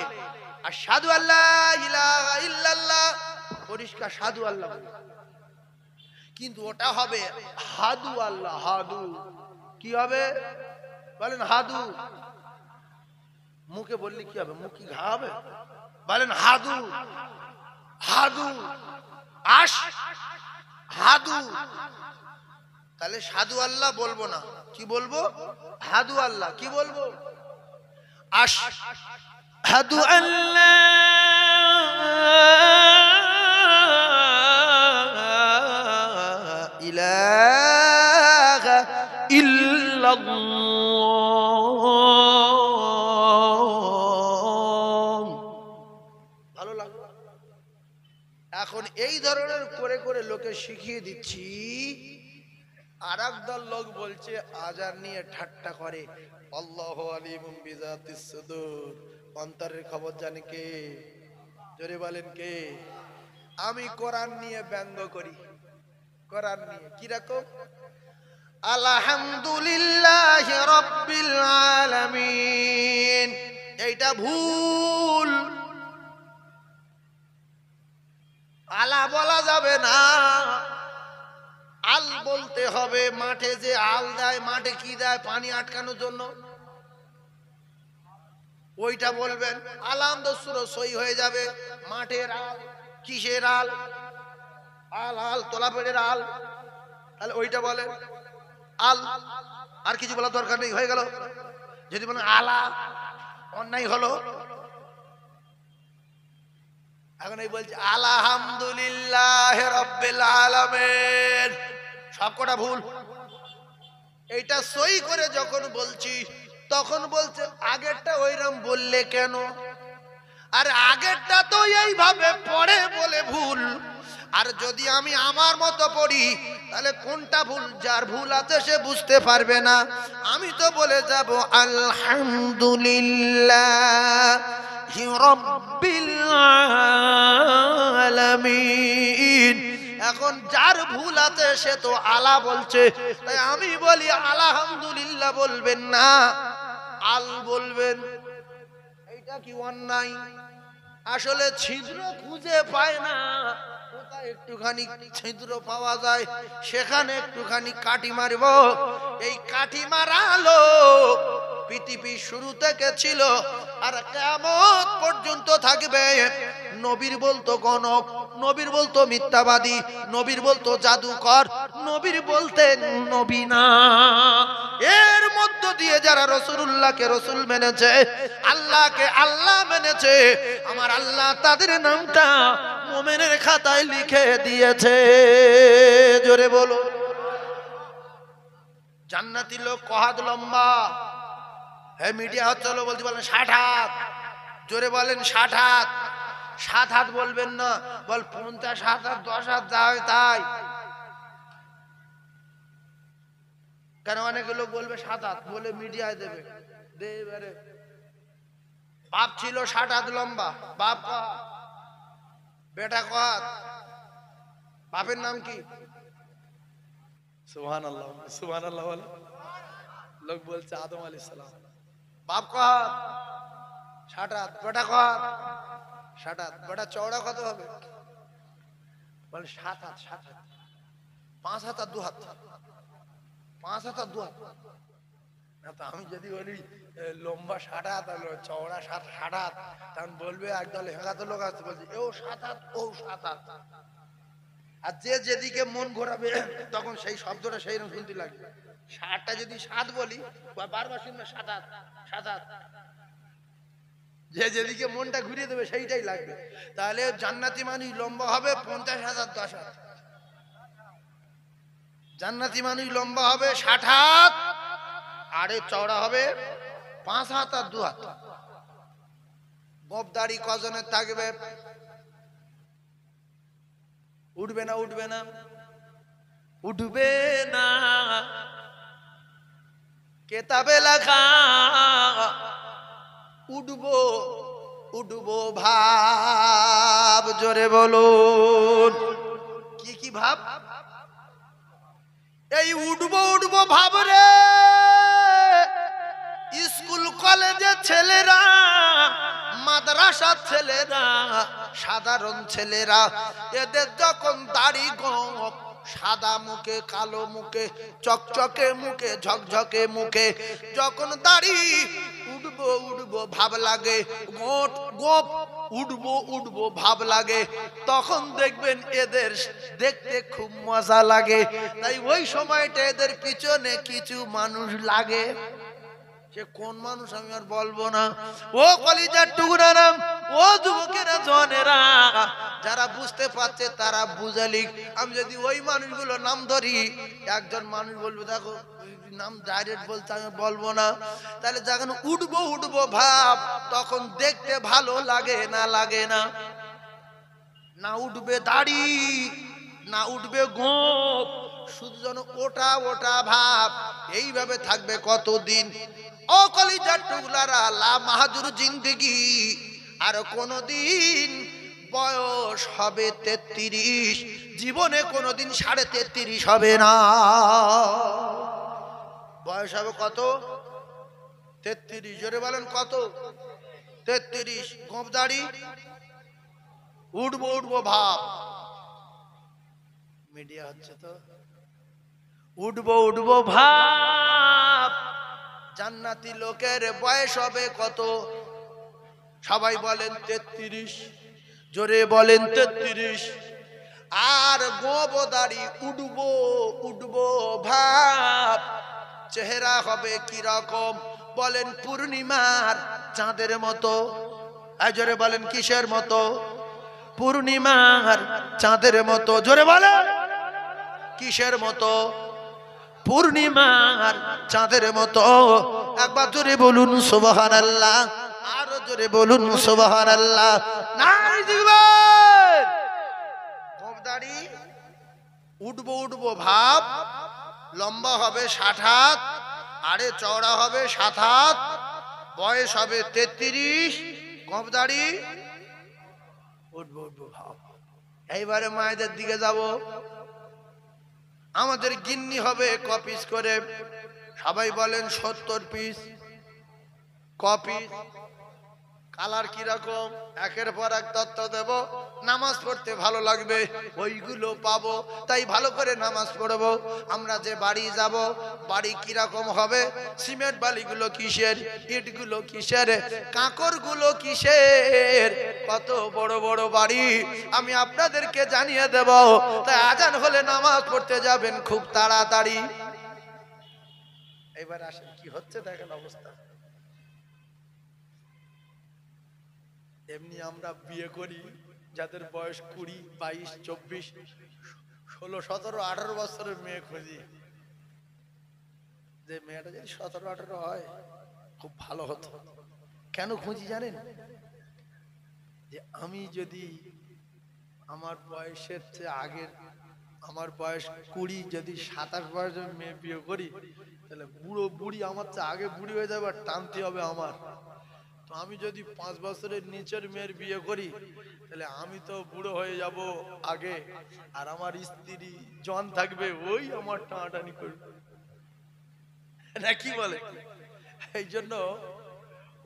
A: আশহাদু আল্লা ইলাহা ইল্লাল্লাহ পরিষ্কার সাধু আল্লাহ বলে। কিন্তু ওটা হবে হাদু আল্লাহ, হাদু। কি হবে বলেন? হাদু। মুখে বললে কি হবে? মুখ কি ঘা হবে? বলেন হাদু, হাদু, আশ হাদু। তাহলে সাধু আল্লাহ বলবো না, কি বলবো? হাদু আল্লাহ। কি বলবো? আশহাদু আল্লা ইলাহা ইল্লাল্লাহ। ভালো লাগলো? এখন এই ধরনের করে করে লোকে শিখিয়ে দিচ্ছি। আর একদল লোক বলছে আজান নিয়ে ঠাট্টা করে, আল্লাহু আলিমুম বিযাতিস সুদূর, অন্তরের খবর জানে কে? জোরে বলেন কে? আমি কোরআন নিয়ে ব্যঙ্গ করি। কোরআন নিয়ে কি রকম? আলহামদুলিল্লাহি রাব্বিল আলামিন। এইটা ভুল। আলা বলা যাবে না, আল বলতে হবে। মাঠে যে আল দেয়, মাঠে কি দেয়? পানি আটকানোর জন্য। ওইটা বলবেন, আলাম দসুর সই হয়ে যাবে। মাঠের আল, কিসের আল? আল আল তোলা পেড়ের আল। তাহলে ওইটা বলেন আল, আর কিছু বলার দরকার নেই, হয়ে গেল। যদি বলেন আলা, অন্যায় হলো। এখন এই বলছে আলহামদুলিল্লাহ রাব্বিল আলামিন, সবকটা ভুল। এইটা সই করে যখন বলছি তখন বলছে আগেরটা ওইরকম বললে কেন? আর আগেরটা তো এইভাবে পড়ে বলে ভুল। আর যদি আমি আমার মতো পড়ি তাহলে কোনটা ভুল? যার ভুল আছে সে বুঝতে পারবে না। আমি তো বলে যাব আলহামদুলিল্লাহি রাব্বিল আলামিন। এখন যার ভুল আছে সে তো আলা বলছে, তাই আমি বলি আলহামদুলিল্লাহ বলবেন না, আল বলবেন। এইটা কি অন্যায়? আসলে ছিদ্র খুঁজে পায় না, কোথায় একটুখানি ছিদ্র পাওয়া যায় সেখানে একটুখানি কাঠি মারব। এই কাঠি মারালো পৃথিবী শুরু থেকে ছিল আর কিয়ামত পর্যন্ত থাকবে। নবীর বলতো গণক, নবীর বলতো মিথ্যাবাদী, নবীর বলতো জাদুকর, নবীর বলতেন নবী না। এর মধ্য দিয়ে যারা রাসূলুল্লাহকে রাসূল মেনেছে, আল্লাহকে আল্লাহ মেনেছে, আমার আল্লাহ তাদের নামটা মুমিনের খাতায় লিখে দিয়েছে। জোরে বলো। জান্নাতি লোক কহাত লম্বা। হ্যাঁ, মিডিয়া হচ্ছে বলতে বলেন 60 হাত। জোরে বলেন 60 হাত। 7 হাত বলবেন না, বল 50 হাত আর 10 হাত যা হয় তাই। কেন? অনেকে লোক বলবে 7 হাত, বলে মিডিয়ায় দেবে। এবারে বাপ ছিল 60 হাত লম্বা, বাপ কহাত, বেটা কহাত, বাপের নাম কি? সুবহানাল্লাহ, সুবহানাল্লাহ বলে। লোক বলছে আদম আলাইহিস সালাম। বাপ কহাত? 60 হাত। বেটা কহাত? 60 হাত। বেটা চওড়া কত হবে? বলে 7 হাত। 7 হাত। 5 হাত আর 2 হাত। 5 হাত আর 2 হাত। আমি যদি বলি লম্বা 60 হাত আর চওড়া 60 হাত, তখন বলবে একদল হেঁকাতে লোক আসতে বলছে ও 7 হাত, ও 7 হাত। আর যে যেদিকে মন ঘোরাবে তখন সেই শব্দটা সেই রকম শুনতে লাগবে। 60টা যদি 7 বলি, বারবার শুনবে 7 হাত, 7 হাত। যে যেদিকে মনটা ঘুরিয়ে দেবে সেইটাই লাগবে। তাহলে জান্নাতি মানুষ লম্বা হবে 50 হাত আর 10 হাত। জান্নাতি মানুষ লম্বা হবে 60 হাত, আরে চওড়া হবে 5 হাত আর 2 হাত। গোঁফদাড়ি কজনের থাকবে? উঠবে না, উঠবে না, উঠবে না। কেতাবে লেখা উঠবো উঠবো ভাব, জোরে বলুন কি কি ভাব? এই উঠবো উঠবো ভাব রে স্কুল কলেজে ছেলেরা, মাদ্রাসার ছেলেরা, সাধারণ ছেলেরা, এদের যখন দাড়ি গোঁফ, সাদা মুখে কালো মুখে চকচকে মুখে ঝকঝকে মুখে যখন দাড়ি উঠবো উঠবো ভাব লাগে, গোট গোপ উঠবো উঠবো ভাব লাগে, তখন দেখবেন এদের দেখতে খুব মজা লাগে। তাই ওই সময়টা এদের পিছনে কিছু মানুষ লাগে। সে কোন মানুষ আমি আর বলবো না। ও কলিজার টুকরারা, ও যুবকেরা, জনেরা, যারা বুঝতে পারছে তারা বুঝালি। আমি যদি ওই মানুষগুলো নাম ধরি, একজন মানুষ বলবে দেখো নাম ডাইরেক্ট বলতে আমি বলবো না। তাহলে যখন উঠবো উঠবো ভাব, তখন দেখতে ভালো লাগে না লাগে না? না উঠবে দাড়ি, না উঠবে গোঁফ, শুধু যেন ওটা ওটা ভাব। এইভাবে থাকবে কতদিন? ও কলিজার টুকরারা, লা মাহাজুর জিন্দেগি, আর কোনদিন বয়স হবে 33, জীবনে কোনদিন 33.5 হবে না। বয়স হবে কত? 33। জোরে বলেন কত? 33। গোঁফ দাড়ি, উঠবো উঠবো ভাব। মিডিয়া হচ্ছে তো। উঠবো উঠবো ভাব। জান্নাতি লোকের বয়স হবে কত? সবাই বলেন 33। জোরে বলেন 33। আর গোঁফ দাড়ি উঠবো উঠবো ভাব। চেহারা হবে কি রকম? বলেন পূর্ণিমার চাঁদের মতো। জোরে বলেন কিসের মতো? পূর্ণিমার চাঁদের মতো। জোরে বলেন কিসের মতো? পূর্ণিমার চাঁদের মতো। একবার জোরে বলুন সুবহানাল্লাহ, আরো জোরে বলুন সুবহানাল্লাহ। নাই জিগবার গোঁফ দাড়ি, উঠবো উঠবো ভাব। লম্বা হবে 60 হাত, আরে চওড়া হবে 7 হাত, বয়স হবে 33, গোঁফ দাড়ি, উঠবো উঠবো ভাব। এইবারে মায়েদের দিকে যাব। আমাদের গিন্নি হবে ক পিস করে? সবাই বলেন 70 পিস। ক পিস? কালার কিরকম? একের পর এক তত্ত্ব দেব, নামাজ পড়তে ভালো লাগবে, ওইগুলো পাবো। তাই ভালো করে নামাজ পড়বো। আমরা যে বাড়ি যাব, বাড়ি কিরকম হবে? সিমেন্ট বালিগুলো কিসের? ইটগুলো কিসের? কাঁকরগুলো কিসের? কত বড় বড় বাড়ি আমি আপনাদেরকে জানিয়ে দেব। তাই আজান হলে নামাজ পড়তে যাবেন খুব তাড়াতাড়ি। এবার আসেন কি হচ্ছে দেখেন অবস্থা। এমনি আমরা বিয়ে করি, যাদের বয়স 20, 22, 24, 16, 17, 18 বছরের মেয়ে খুঁজি। যে মেয়েটা যদি 17, 18 হয় খুব ভালো হতো। কেন খুঁজি জানেন? যে আমি যদি আমার বয়সের চেয়ে আগের, আমার বয়স 20, যদি 27 বয়সের মেয়ে বিয়ে করি, তাহলে বুড়ো বুড়ি আমার চেয়ে আগে বুড়ি হয়ে যাবে, আর টানতে হবে আমার। তো আমি যদি 5 বছরের নিচের মেয়ের বিয়ে করি, তাহলে আমি তো বুড়ো হয়ে যাব আগে, আর আমার স্ত্রী জন থাকবে, ওই আমার টানাটানি করবে না, কি বলে? এই জন্য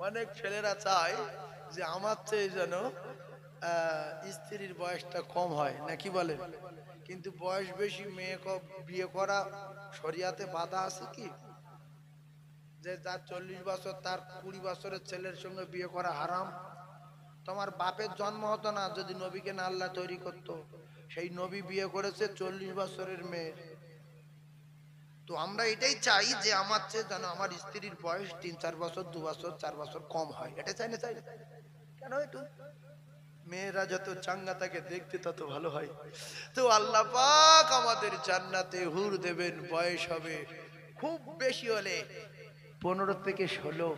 A: অনেক ছেলেরা চায় যে আমার চেয়ে যেন স্ত্রীর বয়সটা কম হয়, নাকি বলে? কিন্তু বয়স বেশি মেয়ে বিয়ে করা শরিয়াতে বাধা আছে কি? যে যার 40 বছর তার 20 বছরের ছেলের সঙ্গে বিয়ে করা হারাম। তোমার বাপের জন্ম হতো না যদি নবীকে না আল্লাহ তৈরি করতো। সেই নবী বিয়ে করেছে 40 বছরের মেয়ে। তো আমরা এটাই চাই যে আমার চেয়ে যেন আমার স্ত্রীর বয়স 3-4 বছর, 2 বছর, 4 বছর কম হয়। এটা চাই না? চাই না? কেন? একটু মেয়েরা যত চাঙ্গা থাকে দেখতে তত ভালো হয়। তো আল্লাহ পাক আমাদের জান্নাতে হুর দেবেন, বয়স হবে খুব বেশি হলে 15 থেকে 16,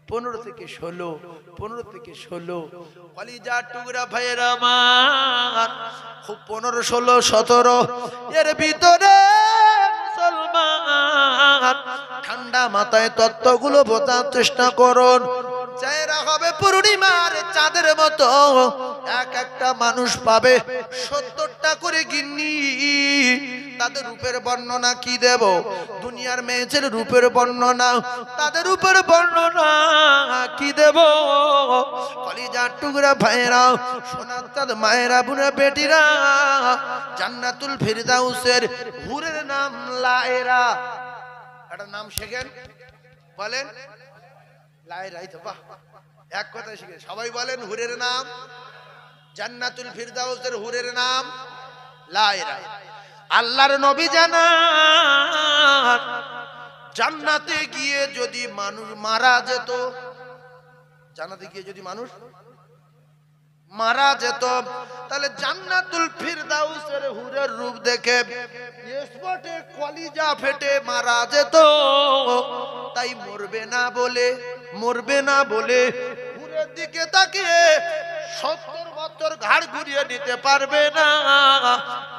A: 15 থেকে 16, 15 থেকে 16। কলিজার টুকরা ভাইয়েরা আমার, খুব 15, 16, 17 এর ভিতরে মুসলমান ঠান্ডা মাথায় তত্ত্বগুলো বোঝার চেষ্টা করুন। চেহারা পূর্ণিমার চাঁদের মতো এক একটা মানুষ পাবে 70টা করে গিন্নি। তাদের রূপের বর্ণনা কি দেব? দুনিয়ার মেয়েদের রূপের বর্ণনা, তাদের রূপের বর্ণনা কি দেব? কলিজার টুকরা ভাইরা, সোনার চাঁদ মায়েরা, বুড়া বেটিরা, জান্নাতুল ফিরদাউসের হুরের নাম লায়রা। একটা নাম শেখেন, বলেন লায়রাই তো। বাহ, এক কথা শিখে সবাই বলেন হুরের নাম। জান্নাতুল ফিরদাউসের হুরের নাম লায়রা। আল্লাহর নবী জানান জান্নাতে গিয়ে যদি মানুষ মারা যেত, জান্নাতে গিয়ে যদি মানুষ মারা যেত, তাহলে জান্নাতুল ফিরদাউসের হুরের রূপ দেখে স্পটে কলিজা ফেটে মারা যেত। তাই মরবে না বলে হুরের দিকে তাকিয়ে 70 বছর ঘাড় ঘুরিয়ে নিতে পারবে না,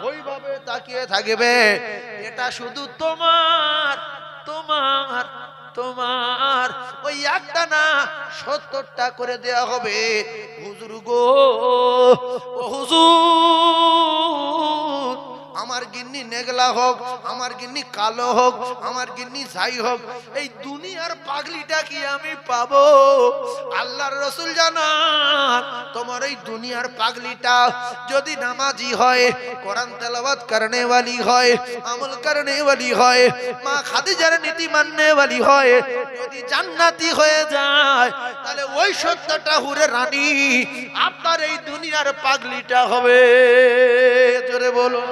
A: ওইভাবে তাকিয়ে থাকবে। এটা শুধু তোমার ওই একটা না, 70টা করে দেয়া হবে। হুজুর গো, ও হুজুর, আমার গিন্নি নেগলা হোক, আমার গিন্নি কালো হোক, আমার গিন্নি ছাই হোক, এই দুনিয়ার পাগলিটা কি আমি পাবো? আল্লাহর রাসূল জানান তোমার এই দুনিয়ার পাগলিটা যদি নামাজি হয়, কোরআন তেলাওয়াত করনে वाली হয়, আমল করনে वाली হয়, মা খাদিজার নীতি মাননে वाली হয়, যদি জান্নাতি হয়ে যায়, তাহলে ওই 70টা হুরে রানী আপনার এই দুনিয়ার পাগলিটা হবে। জোরে বলো।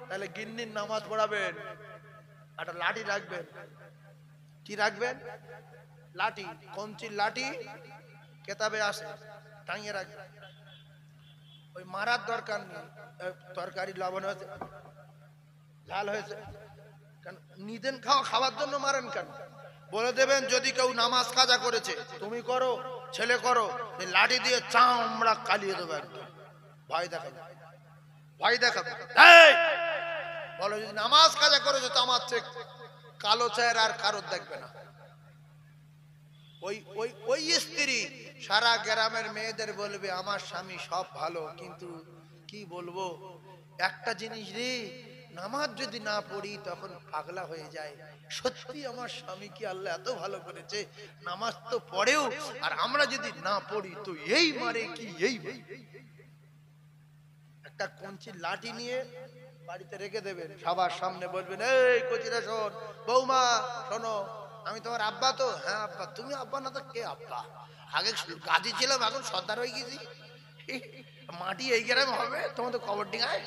A: তাহলে গিন্নির নামাজ পড়াবেন, একটা লাঠি রাখবেন। কি রাখবেন? লাঠি। কঞ্চির লাঠি কেতাবে আসে, টাঙিয়ে রাখবেন। ওই মারার দরকার নেই। তরকারি লবণ হয়েছে, ঝাল হয়েছে, কেন নিদেন খাওয়ার জন্য মারেন কেন? বলে দেবেন যদি কেউ নামাজ কাজা করেছে, তুমি করো, ছেলে করো, লাঠি দিয়ে চামড়া কালিয়ে দেবে একদম। ভয় দেখাবে, ভয় দেখাবে। বলো যদি নামাজ কাজা করেছে তো আমার চেয়ে কালো চেহারা আর কারোর দেখবে না। ওই ওই ওই স্ত্রী সারা গ্রামের মেয়েদের বলবে আমার স্বামী সব ভালো, কিন্তু কি বলবো একটা জিনিস রে, নামাজ যদি না পড়ি তখন পাগলা হয়ে যায়। সত্যি আমার স্বামী কি আল্লাহ এত ভালো করেছে, নামাজ তো পড়েও, আর আমরা যদি না পড়ি তো এই মারে কি এই। একটা কঞ্চির লাঠি নিয়ে বাড়িতে রেখে দেবেন, সবার সামনে বলবেন এই কচিরা শোন, বৌমা শোনো, আমি তোমার আব্বা তো। হ্যাঁ আব্বা। তুমি আব্বা না তো কে আব্বা? আগে গাজী ছিলাম, এখন সর্দার হয়ে গেছি। মাটি এই গ্রামে হবে, তোমার তো কবর ডিঙায়।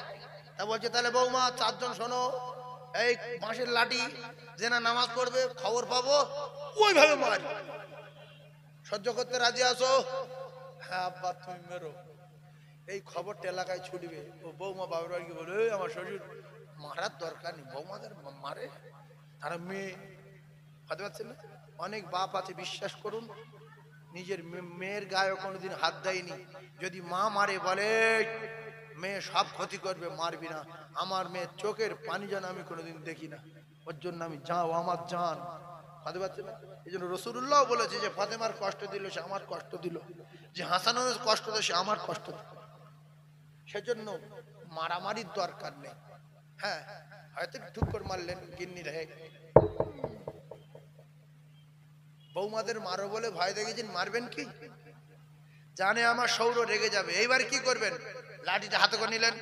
A: তা বলছে তাহলে বৌমা 4 জন শোনো, এই বাঁশের লাঠি যে না নামাজ পড়বে খবর পাবো, ওইভাবে মারি। সহ্য করতে রাজি আছো? হ্যাঁ আব্বা তুমি মেরো। এই খবরটা এলাকায় ছুটবে। ও বৌমা বাবার বাড়ি বলে আমার শ্বশুর মারার দরকার নেই, বৌমাদের মারে, তারা মেয়ে। ভাবতে পারছেন না? অনেক বাপ আছে বিশ্বাস করুন নিজের মেয়ের গায়ে কোনোদিন হাত দেয়নি। যদি মা মারে বলে মেয়ে সব ক্ষতি করবে, মারবি না। আমার মেয়ের চোখের পানি যেন আমি কোনোদিন দেখি না, ওর জন্য আমি যাও আমার জান। ভাবতে পারছেন না? এই জন্য রাসূলুল্লাহ বলেছে যে ফাতেমার কষ্ট দিল সে আমার কষ্ট দিল, যে হাসানের কষ্ট দিল সে আমার কষ্ট দিল। সেজন্য মারামারির দরকার নেই। হ্যাঁ হয়তো ঠুক করে মারলেন, গিন্নি রে বৌমাদের মারো বলে ভয় দেখেছেন, মারবেন কি? জানে আমার সৌর রেগে যাবে। এইবার কি করবেন? লাঠিটা হাতে করে নিলেন,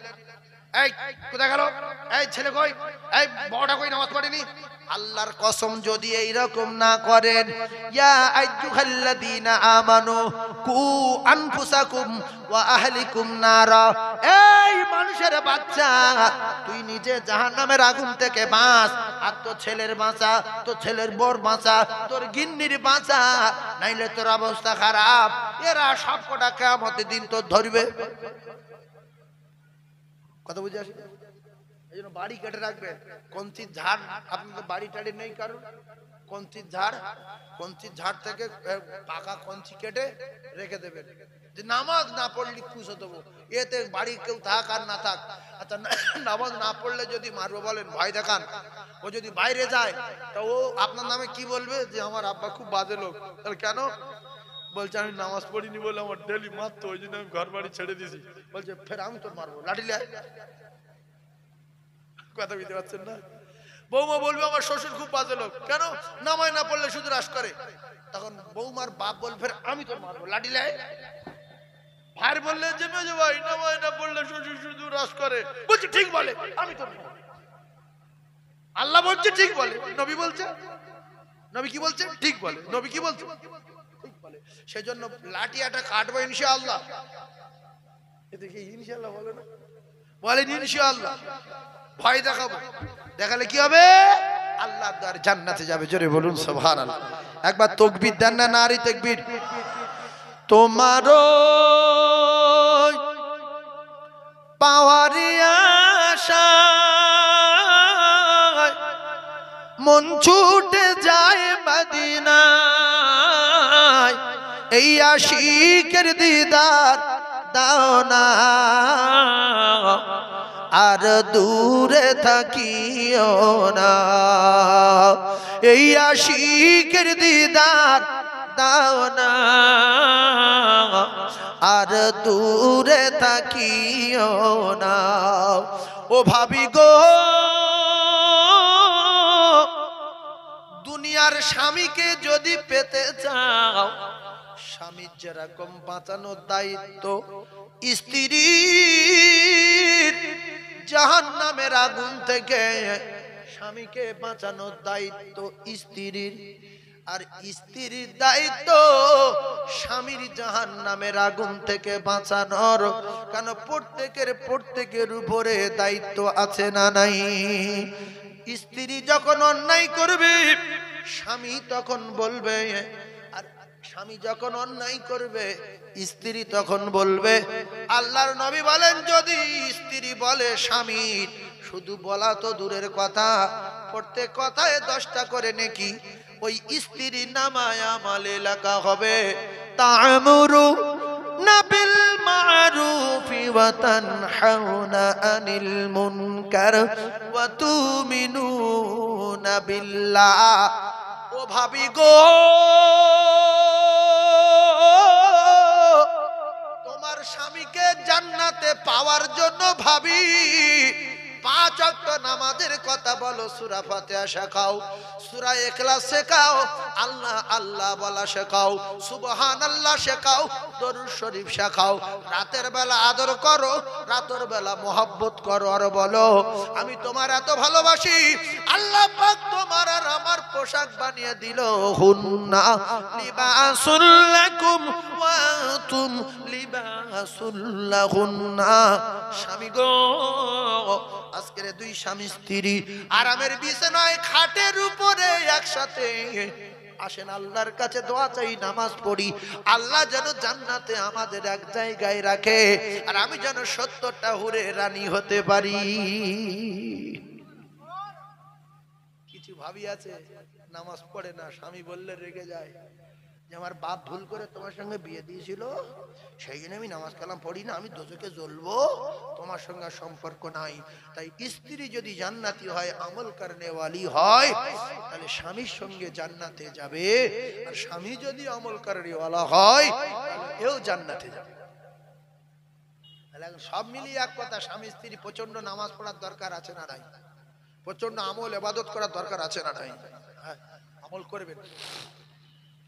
A: এই কোথায় গেল, এই ছেলে কই, এই বড়টা কই নামাজ পড়েনি। আল্লাহর কসম যদি এই রকম না করেন, ইয়া আইয়ুহাল্লাযীনা আমানু কু আনফুসাকুম ওয়া আহলিকুম নারা, এই মানুষের বাচ্চা তুই নিজে জাহান্নামের আগুন থেকে বাঁচ, আর তো ছেলের বাঁচা, তো ছেলের বর বাঁচা, তোর গিন্নির বাঁচা, নাইলে তোর অবস্থা খারাপ। এরা সব কটা কিয়ামতের দিন তোর ধরবে। কথা বুঝে আসে? এই জন্য বাড়ি কেটে রাখবেন। কঞ্চির ঝাড়, আপনাদের বাড়ি টাড়ি নেই কারণ, কঞ্চির ঝাড় থেকে পাকা কঞ্চি কেটে রেখে দেবেন, যে নামাজ না পড়লে খুশ দেবো, এতে বাড়ি কেউ থাক আর না থাক। আচ্ছা নামাজ না পড়লে যদি মারবো বলেন, ভয় দেখান, ও যদি বাইরে যায় তা ও আপনার নামে কি বলবে, যে আমার আব্বা খুব বাজে লোক। তাহলে কেন? বলছে আমি নামাজ পড়িনি বলে আমার ডেলি মারতো, ওই জন্য আমি ঘর বাড়ি ছেড়ে দিয়েছি। বলছে ফের আমি তোর মারবো, লাঠি লে। কথা বুঝতে পারছেন না? বৌমা বলবে আমার শ্বশুর খুব বাজে লোক, কেন? নামায় না পড়লে শুধু রাস করে। তখন বৌমার বাপ বলবে ফের আমি তোর মারবো, লাঠি লে। ভাই বললেন যে মেজো ভাই নামায় না পড়লে শ্বশুর শুধু রাস করে, বলছে ঠিক বলে, আমি তোর মারবো। আল্লাহ বলছে ঠিক বলে, নবী বলছে, নবী কি বলছে? ঠিক বলে। নবী কি বলছে? ঠিক বলে। সেজন্য লাঠিয়াটা কাটবো ইনশাআল্লাহ। এদিকে ইনশাআল্লাহ বলে না, বলেন ইনশাআল্লাহ। ভয় দেখাবো, দেখালে কি হবে? আল্লাহ তার জান্নাতে যাবে। জোরে বলুন সুবহানাল্লাহ। একবার তাকবীর দেন না, নারী তাকবীর। তোমারও পাওয়ারি আশায় মন ছুটে যায় মদিনায়, এই আশিকের দিদার দাও না, আর দূরে থাকিও না, এই আশিকের দিদার দাও না, আর দূরে থাকিও না। ও ভাবি গো, দুনিয়ার স্বামীকে যদি পেতে চাও, স্বামীর যেরকম বাঁচানোর দায়িত্ব স্ত্রীর, জাহান্নামের আগুন থেকে স্বামীকে বাঁচানোর দায়িত্ব স্ত্রীর, আর স্ত্রীর দায়িত্ব স্বামীর জাহান্নামের আগুন থেকে বাঁচানোর। কেন? প্রত্যেকের উপরে দায়িত্ব আছে না নাই? স্ত্রী যখন অন্যায় করবে স্বামী তখন বলবে, আর স্বামী যখন অন্যায় করবে স্ত্রী তখন বলবে। আল্লাহর নবী বলেন, যদি স্ত্রী বলে স্বামীর, শুধু বলা তো দূরের কথা, প্রত্যেক কথায় 10টা করে নেকি ওই স্ত্রীর নামায় আমলে লেখা হবে। তা'মুরু নাবিল মা'রুফি ওয়া তানহাউনা আনিল মুনকার ওয়া তু'মিনুনা বিল্লাহ। ও ভাবি গো, তোমার স্বামীকে জান্নাতে পাওয়ার জন্য ভাবি 5 ওয়াক্ত নামাজের কথা বলো, সূরা ফাতিহা শেখাও, সূরা ইখলাস শেখাও, আল্লাহ আল্লাহ বলা শেখাও, সুবহানাল্লাহ শেখাও, দরুদ শরীফ শেখাও। রাতের বেলা আদর করো, রাতের বেলা মোহাব্বত করো, আর বলো আমি তোমার এত ভালোবাসি, আল্লাহ পাক তোমার আর আমার পোশাক বানিয়ে দিল। হুন্না লিবাসুল লাকুম ওয়া আনতুম লিবাসুল লাহুন্না। স্বামী গো, আজকের 2 স্বামী স্ত্রী আরামের বিছানায় খাটের উপরে একসাথে আসেন, আল্লাহর কাছে দোয়া চাই, নামাজ পড়ি, আল্লাহ যেন জান্নাতে আমাদের এক জায়গায় রাখে, আর আমি যেন 70টা হুরে রানী হতে পারি। কিছু ভাবি আছে নামাজ পড়ে না, স্বামী বললে রেগে যায় যে আমার বাপ ভুল করে তোমার সঙ্গে বিয়ে দিয়েছিল, সেই জন্য আমি নামাজ কালাম পড়ি না, আমি দোজখে জ্বলবো, তোমার সঙ্গে সম্পর্ক নাই। তাই স্ত্রী যদি জান্নাতি হয়, আমল করনে ওয়ালি হয়, তাহলে স্বামীর সঙ্গে জান্নাতে যাবে, আর স্বামী যদি আমল করনে ওয়ালা হয় এও জান্নাতে যাবে। সব মিলিয়ে এক কথা, স্বামী স্ত্রী প্রচন্ড নামাজ পড়ার দরকার আছে না নাই? প্রচন্ড আমল ইবাদত করার দরকার আছে না নাই? হ্যাঁ, আমল করবেন।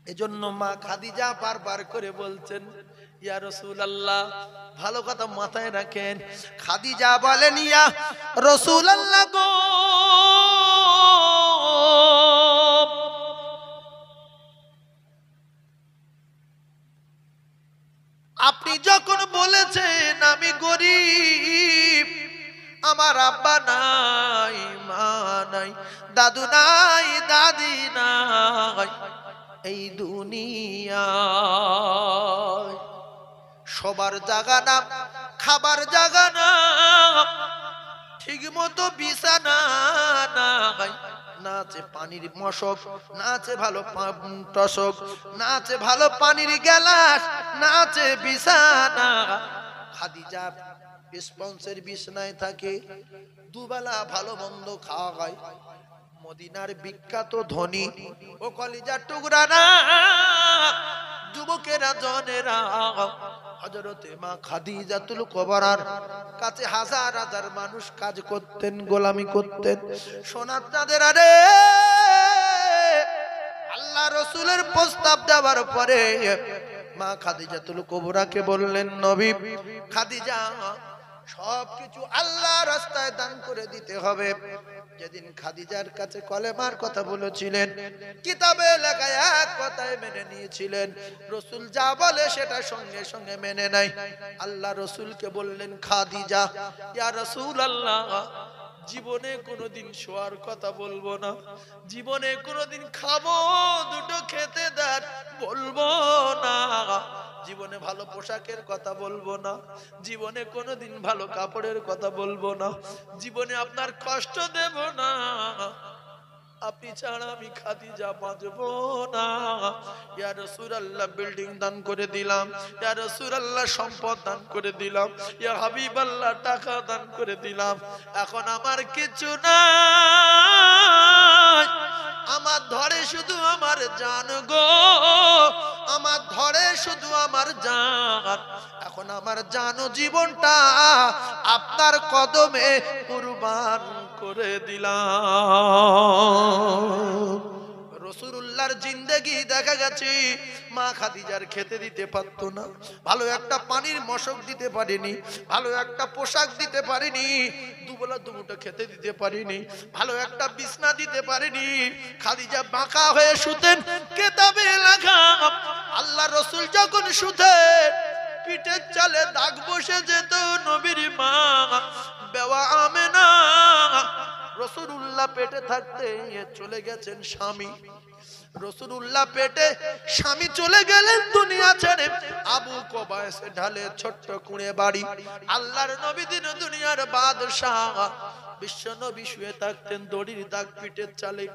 A: এজন্য মা খাদিজা বারবার করে বলছেন, ইয়া রাসূলুল্লাহ, ভালো কথা মাথায় রাখেন। খাদিজা বলেন, ইয়া রাসূলুল্লাহ গো, আপনি যখন বলেছেন আমি গরিব, আমার আব্বা নাই, মা নাই, দাদু নাই, দাদি নাই, এই দুনিয়ায় সবার জায়গা না, খাবার জায়গা না, ঠিক মতো বিছানা নাই, না আছে পানির মশক, না আছে ভালো টসক, না আছে ভালো পানির গ্লাস, না আছে বিছানা। খাদিজা স্পঞ্জের বিছানায় থাকে, দুবেলা ভালো মন্দ খাওয়া হয়। মদিনার বিখ্যাত ধনী ও কলিজার টুকরা না, যুবকেরা জনেরা, হযরতে মা খাদিজাতুল কুবরার কাছে হাজার হাজার মানুষ কাজ করতেন, গোলামি করতেন। সোনার চাঁদের আরে আল্লাহ রাসূলের প্রস্তাব দেওয়ার পরে মা খাদিজাতুল কুবরাকে বললেন, নবী খাদিজা, সবকিছু আল্লাহ রাস্তায় দান করে দিতে হবে। যেদিন খাদিজার কাছে কলেমার কথা বলেছিলেন, কিতাবে লেখা এক কথায় মেনে নিয়েছিলেন। রাসূল যা বলে সেটা সঙ্গে সঙ্গে মেনে নাই। আল্লাহ রাসূলকে বললেন, খাদিজা, ইয়া রাসূলুল্লাহ, জীবনে কোনোদিন শোয়ার কথা বলবো না, জীবনে কোনোদিন খাবো দুটো খেতে দেন বলবো না, জীবনে ভালো পোশাকের কথা বলবো না, জীবনে কোনোদিন ভালো কাপড়ের কথা বলবো না, জীবনে আপনার কষ্ট দেব না, আপনি ছাড়া আমি খাদিজা বাঁচবো না। ইয়া রাসূলুল্লাহ, বিল্ডিং দান করে দিলাম, ইয়া রাসূলুল্লাহ সম্পদ দান করে দিলাম, ইয়া হাবিবাল্লাহ টাকা দান করে দিলাম, এখন আমার কিছু নাই, আমার ধরে শুধু আমার জান গো, আমার ধরে শুধু আমার জান। এখন আমার জান ও জীবনটা আপনার কদমে কুরবান করে দিলাম। রাসূলুল্লাহর জিন্দেগি দেখা গেছে মা খাদিজার খেতে দিতে পারতো না, ভালো একটা পানির মশক দিতে পারেনি, ভালো একটা পোশাক দিতে পারেনি, দুবেলা দুমুঠো খেতে দিতে পারেনি, ভালো একটা বিছনা দিতে পারেনি। খাদিজা বাঁকা হয়ে শুতেন, কিতাবে লেখা আল্লাহ রাসূল যখন শুতেন পিঠের চালে দাগ বসে যেত। নবীর মা বেওয়া আমেনা রাসূলুল্লাহ পেটে থাকতে চলে গেছেন স্বামী, রাসূলুল্লাহ পেটে স্বামী চলে গেলেন দুনিয়া ছেড়ে। আবু কুবাইস ঢালে ছোট্ট কুঁড়ে বাড়ি, আল্লাহর নবী দিন দুনিয়ার বাদশাহ, বিশ্ব নবী শুয়ে থাকতেন দড়ির দাগ পিঠের চালে,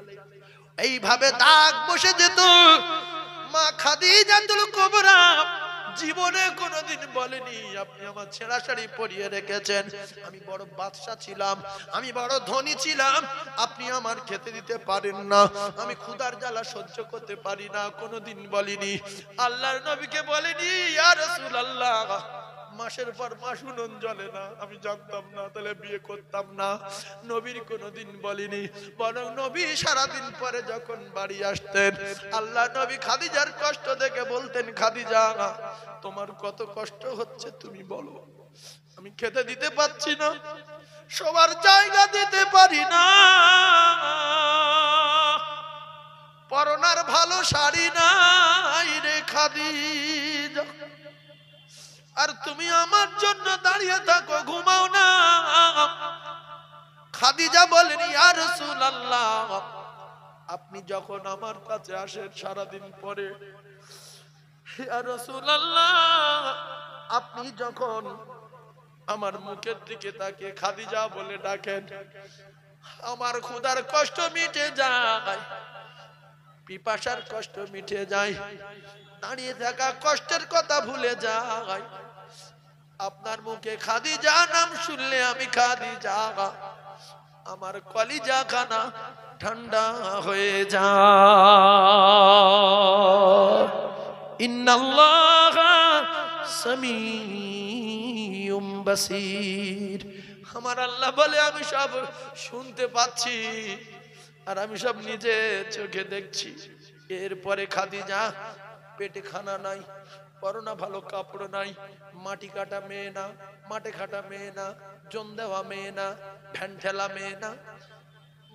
A: এইভাবে দাগ বসে যেত। মা খাদিজাতুল কুবরা জীবনে কোনোদিন বলেনি আপনি আমার ছেঁড়া শাড়ি পরিয়ে রেখেছেন, আমি বড় বাদশা ছিলাম, আমি বড় ধনী ছিলাম, আপনি আমার খেতে দিতে পারেন না, আমি ক্ষুধার জ্বালা সহ্য করতে পারি না, কোনোদিন বলিনি। আল্লাহর নবীকে বলেনি, ইয়া রাসূলুল্লাহ, মাসের পর মাস উনুন জ্বলে না, আমি জানতাম না, তাহলে বিয়ে করতাম না। নবীর কোনোদিন বলিনি, বরং নবী সারাদিন পরে যখন বাড়ি আসতেন আল্লাহ নবী খাদিজার কষ্ট দেখে বলতেন, খাদিজা তোমার কত কষ্ট হচ্ছে তুমি বলো, আমি খেতে দিতে পারছি না, সবার জায়গা দিতে পারি না, পরনার ভালো শাড়ি নাই রে খাদিজা, আর তুমি আমার জন্য দাঁড়িয়ে থাকো, ঘুমাও না। খাদিজা বলেন, ইয়া রাসূলুল্লাহ, আপনি যখন আমার কাছে আসেন সারাদিন পরে, ইয়া রাসূলুল্লাহ, আপনি যখন আমার মুখের দিকে তাকিয়ে খাদিজা বলে ডাকেন, আমার ক্ষুধার কষ্ট মিটে যায়, পিপাসার কষ্ট মিটে যায়, দাঁড়িয়ে থাকা কষ্টের কথা ভুলে যায়। আপনার মুখে খাদিজা নাম শুনলে আমি খাদিজা, আমার কলিজা খানা ঠান্ডা হয়ে যায়। ইন্নাল্লাহা সামিউম বাসীর, আমার আল্লাহ বলে আমি সব শুনতে পাচ্ছি আর আমি সব নিজে চোখে দেখছি। এরপরে খাদিজা পেটে খানা নাই, পরনা ভালো কাপড় নাই, মাটি কাটা মেয়ে না, মাঠে খাটা মেয়ে না, জন দেওয়া মেয়ে না, ভ্যান ঠেলা মেয়ে না।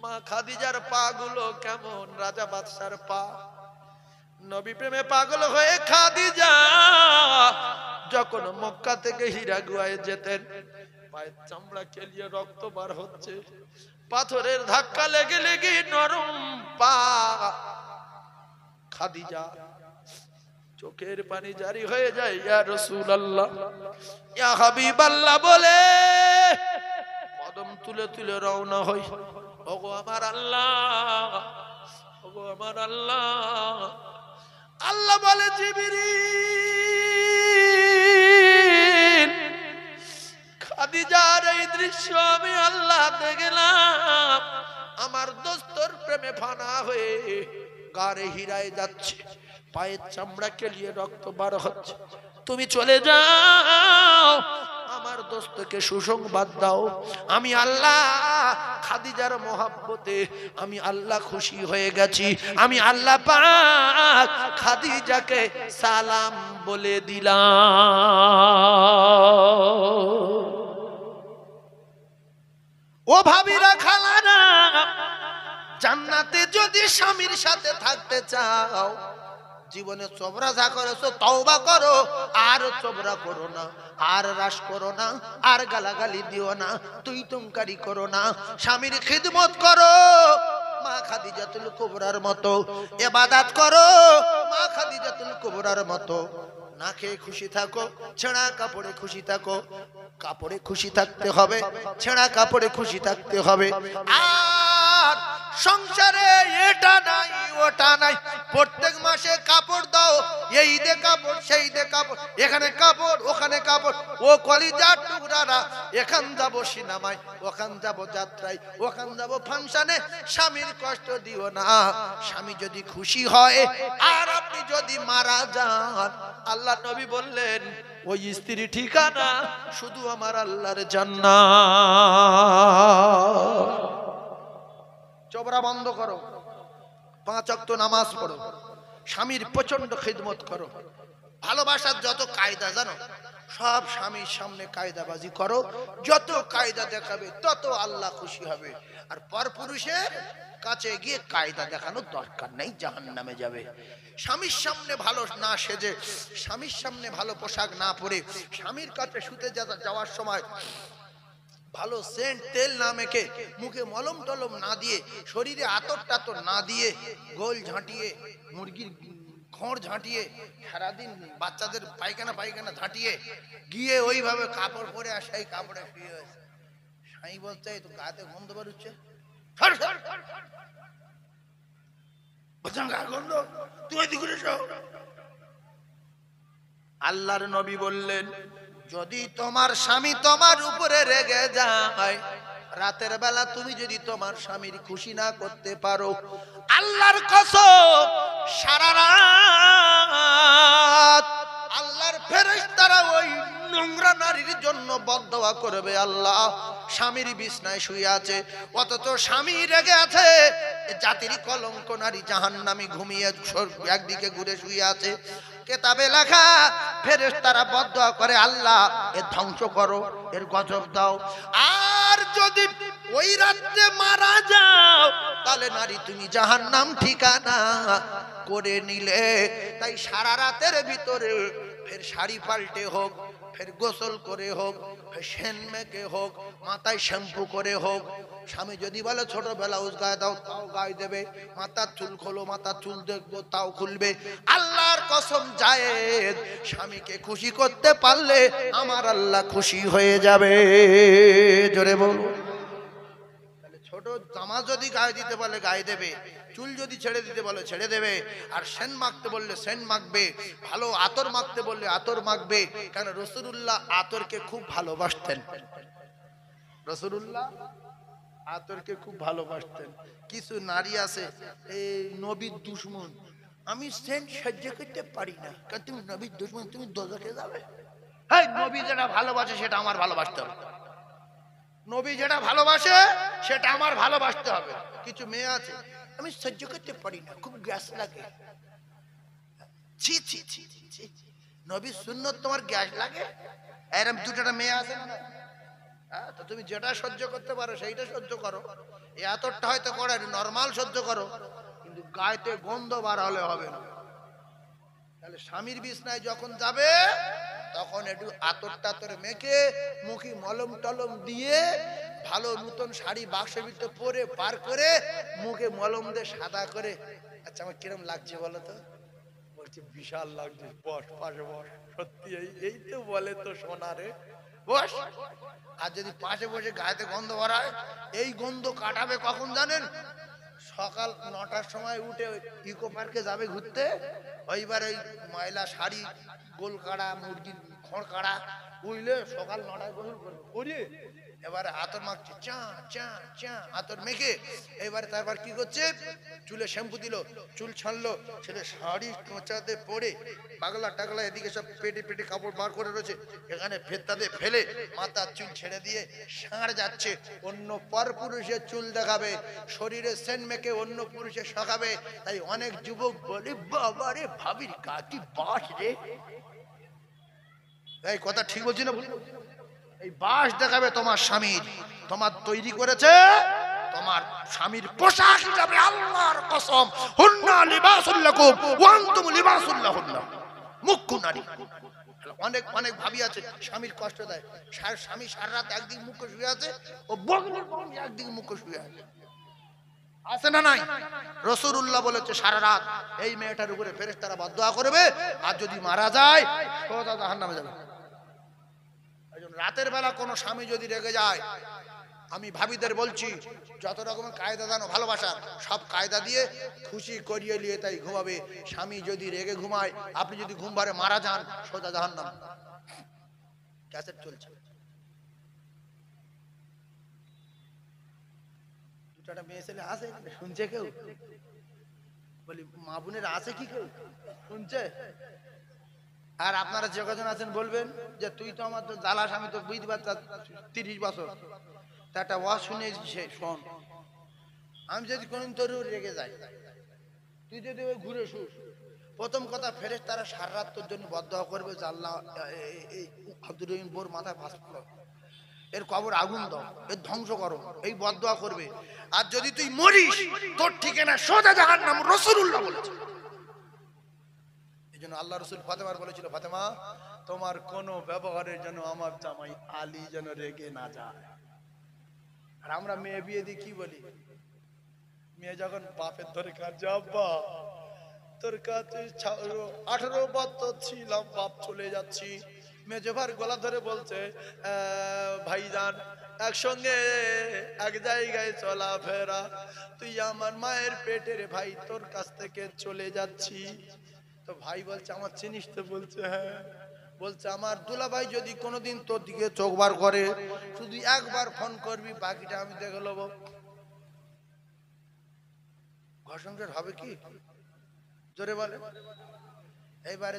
A: মা খাদিজার পা গুলো কেমন রাজা বাদশার পা। নবী প্রেমে পাগল হয়ে খাদিজা যখন মক্কা থেকে হীরা গুহায় যেতেন, পায়ের চামড়া কেলিয়ে রক্ত বার হচ্ছে, পাথরের ধাক্কা লেগে লেগে নরম পা। খাদিজা চোখের পানি জারি হয়ে যায়, ইয়া রাসূলুল্লাহ, ইয়া হাবিবাল্লাহ বলে কদম তুলে তুলে রওনা হই। ওগো আমার আল্লাহ, ওগো আমার আল্লাহ। আল্লাহ বলে, জিবরিল, খাদিজার এই দৃশ্য আমি আল্লাহ দেখলাম, আমার দোস্তর প্রেমে ফানা হয়ে গারে হীরায় যাচ্ছে, পায়ের চামড়া কেলিয়ে রক্ত বার হচ্ছে, তুমি চলে যাও, আমার দোস্তকে সুসংবাদ দাও, আমি আল্লাহ খাদিজার মহব্বতে আমি আল্লাহ খুশি হয়ে গেছি, আমি আল্লাহ পাক খাদিজাকে সালাম বলে দিলাম। ও ভাবিরা, খালারা, জান্নাতে যদি স্বামীর সাথে থাকতে চাও, জীবনে চবরা যা করেছো তওবা করো, আর চবরা করো না, আর রাস করো না, আর গালাগালি দিও না, তুই তুমকারি করো না, স্বামীর খিদমত করো মা খাদিজাতুল কুবরার মতো, ইবাদত করো মা খাদিজাতুল কুবরার মতো, না খেয়ে খুশি থাকো, ছেঁড়া কাপড়ে খুশি থাকো, কাপড়ে খুশি থাকতে হবে, ছেঁড়া কাপড়ে খুশি থাকতে হবে। আর সংসারে এটা নাই ওটা নাই, প্রত্যেক মাসে কাপড় দাও, এই দে কাপড় সেই দে কাপড়, এখানে কাপড় ওখানে কাপড়, ও কলিজার টুকরারা, এখান যাব সিনেমায়, ওখান যাব যাত্রায়, ওখান যাব ফাংশনে, স্বামীর কষ্ট দিও না। স্বামী যদি খুশি হয় আর আপনি যদি মারা যান, আল্লাহ নবী বললেন ওই স্ত্রী ঠিকানা শুধু আমার আল্লাহর জান্নাত। চবরা বন্ধ করো, 5 ওয়াক্ত নামাজ পড়ো, স্বামীর প্রচন্ড খিদমত করো, ভালোবাসার যত কায়দা জানো সব স্বামীর সামনে কায়দাবাজি করো, যত কায়দা দেখাবে তত আল্লাহ খুশি হবে। আর পরপুরুষের কাছে গিয়ে কায়দা দেখানোর দরকার নেই, জাহান্নামে যাবে। স্বামীর সামনে ভালো না সেজে, স্বামীর সামনে ভালো পোশাক না পরে, স্বামীর কাছে শুতে যাওয়ার সময় ভালো সেন্ট তেল না মেখে, মুখে মলম টলম না দিয়ে, শরীরে আতর টাতর না দিয়ে, গোল ঝাঁটিয়ে, মুরগির খড় ঝাঁটিয়ে, সারাদিন বাচ্চাদের পায়খানা পায়খানা ঝাঁটিয়ে গিয়ে ওইভাবে কাপড় পরে আর সেই কাপড়ে শুয়ে হয়েছে, স্বামী বলছে তো গাতে গন্ধ বেরোচ্ছে, আল্লাহর নবী বললেন যদি তোমার স্বামী তোমার উপরে রেগে যায়, রাতের বেলা তুমি যদি তোমার স্বামীর খুশি না করতে পারো, আল্লাহর কসম সারা রাত আল্লাহর ফেরেশতারা ওই নোংরা নারীর জন্য বদদোয়া করবে। আল্লাহ স্বামীর বিছনায় শুয়ে আছে, অথচ স্বামী রেগে আছে, জাতির কলঙ্ক নারী জাহান্নামী ঘুমিয়ে একদিকে ঘুরে শুয়ে আছে, কেতাবে লেখা ফেরেশতারা বদদোয়া করে আল্লাহ এর ধ্বংস করো, এর গজব দাও। আর যদি ওই রাতে মারা যাও তাহলে নারী তুমি জাহান্নাম ঠিকানা করে নিলে। তাই সারা রাতের ভিতরে ফের শাড়ি পাল্টে হোক, ফের গোসল করে হোক, ফের সেন মেখে হোক, মাথায় শ্যাম্পু করে হোক, স্বামী যদি বলে ছোট ব্লাউজ গায়ে দাও তাও গায়ে দেবে, মাথার চুল খোলো মাথার চুল দেখবো তাও খুলবে। আল্লাহর কসম জায়েদ, স্বামীকে খুশি করতে পারলে আমার আল্লাহ খুশি হয়ে যাবে। জোরে বলো। ছোট জামা যদি গায়ে দিতে বলে গায়ে দেবে, চুল যদি ছেড়ে দিতে বলে ছেড়ে দেবে, আর সেন মাখতে বললে সেন মাখবে, ভালো আতর মাখতে বললে আতর মাখবে। কেন রাসূলুল্লাহ আতরকে খুব ভালোবাসতেন, রাসূলুল্লাহ আতরকে খুব ভালোবাসতেন। কিছু নারী আছে এই নবীর দুশমন, আমি সেন্ট সহ্য করতে পারি না, কারণ তুমি নবীর দুশমন, তুমি দোজখে যাবে। হ্যাঁ, নবী যেটা ভালোবাসে সেটা আমার ভালোবাসতে হবে, নবী যেটা ভালোবাসে সেটা আমার ভালোবাসতে হবে। কিছু মেয়ে আছে আমি সহ্য করতে পারি না, খুব গ্যাস লাগে। ছি ছি ছি ছি, নবীর সুন্নত তোমার গ্যাস লাগে? এরকম দুটো মেয়ে আছে না? হ্যাঁ, তো তুমি যেটা সহ্য করতে পারো সেইটা সহ্য করো। এই আতরটা হয়তো করে নরমাল সহ্য করো, কিন্তু গায়েতে গন্ধ বার হলে হবে না। তাহলে স্বামীর বিছনায় যখন যাবে তখন একটু আতর টাতর মেখে, মুখে মলম টলম দিয়ে, ভালো নতুন শাড়ি বাক্সের ভিতরে পরে পার করে, মুখে মলম দিয়ে সাদা করে, আচ্ছা আমার কিরম লাগছে বলো তো? বলছে বিশাল লাগছে, বস পাশে বস। সত্যি এই তো বলে তো সোনা রে, বস। আর যদি পাশে বসে গায়েতে গন্ধ ভরায়, এই গন্ধ কাটাবে কখন জানেন? সকাল 9টার সময় উঠে ইকো পার্কে যাবে ঘুরতে, ওইবার ওই ময়লা শাড়ি, গোল কাড়া, মুরগির খড় কাড়া বুঝলে, সকাল 9টায় গোসল করবে, এবারে আতর মাখছে, চা চা চা আতর মেখে এবারে তারপর কি করছে, চুলে শ্যাম্পু দিল, চুল ছাড়লো, ছেলে শাড়ি কোঁচাতে পরে পাগলা টাগলা এদিকে সব পেটে পেটে কাপড় বার করে রয়েছে, এখানে ফেত্তাতে ফেলে মাথার চুল ছেড়ে দিয়ে ষাঁড় যাচ্ছে, অন্য পর পুরুষের চুল দেখাবে, শরীরে সেন মেখে অন্য পুরুষের শাখাবে। তাই অনেক যুবক বলে, বাবারে ভাবির কাটি বাস রে। এই কথা ঠিক বলছি না? এই বাস দেখাবে তোমার স্বামীর, তোমার তৈরি করেছে তোমার স্বামীর পোশাক হিসাবে। আল্লাহর কসম, হুন্না লিবাসুল লাকুম ওয়া আনতুম লিবাসুল লাহুন্না। মুখ্য নারী অনেক অনেক ভাবি আছে, স্বামীর কষ্ট দেয়, স্বামী সারা রাত একদিকে মুখ শুয়ে আছে, ও বগলের বগলে একদিকে মুখ শুয়ে আছে, আছে না নাই? রাসূলুল্লাহ বলেছে সারা রাত এই মেয়েটার উপরে ফেরেশতারা বদদোয়া করবে, আর যদি মারা যায় সোজা জাহান্নামে যাবে। রাতের বেলা কোনো স্বামী যদি রেগে যায়, আমি ভাবিদের বলছি যত রকমের কায়দা জানো ভালোবাসা, সব কায়দা দিয়ে খুশি করিয়ে নিয়ে তাই ঘুমাবে। স্বামী যদি রেগে ঘুমায়, আপনি যদি ঘুম পারে মারা যান, সোজা জাহান্নাম। ক্যাসেট চলছে, দুটা মেয়ে ছেলে আছে, শুনছে কেউ? বলি মা বোনের আছে কি কেউ শুনছে? আর আপনারা যে কজন আছেন বলবেন যে তুই তো আমার তো জ্বালাস, আমি তো বুঝতে পারছি 30 বছর, তা একটা ওয়াজ শুনে শোন। আমি যদি কোনদিন তোর রেগে যাই, তুই যদি ওই ঘুরে শুস, প্রথম কথা ফেরেশতারা সারা রাত তোর জন্য বদদোয়া করবে যে আল্লাহ এই আব্দুর রহিম বোর মাথায় ফাঁস করো, এর কবর আগুন দাও, এর ধ্বংস করো, এই বদদোয়া করবে। আর যদি তুই মরিস, তোর ঠিকানা সোজা জাহান্নাম, রাসূলুল্লাহ বলেছে। এই জন্য আল্লাহ রাসূল ফাতেমার বলেছিল, ফাতেমা তোমার কোন ব্যবহারের জন্য আমার জামাই আলী যেন রেগে না যায়। আর আমরা মেয়ে বিয়ে দিয়ে কি বলি, মেয়ে যখন বাপের ধরে কাঁদছে, আব্বা তোর কাছে 18 বছর ছিলাম, বাপ চলে যাচ্ছি, মেজভার গলা ধরে বলছে, ভাইজান একসঙ্গে এক জায়গায় চলাফেরা, তুই আমার মায়ের পেটের ভাই, তোর কাছ থেকে চলে যাচ্ছি। তো ভাই বলছে আমার চিনিস তো? বলছে হ্যাঁ। বলছে আমার দুলাভাই যদি কোনোদিন তোর দিকে চোখ বার করে, শুধু একবার ফোন করবি, বাকিটা আমি দেখে নেবো। ঘর সংসার হবে কি? জোরে বলে। এইবারে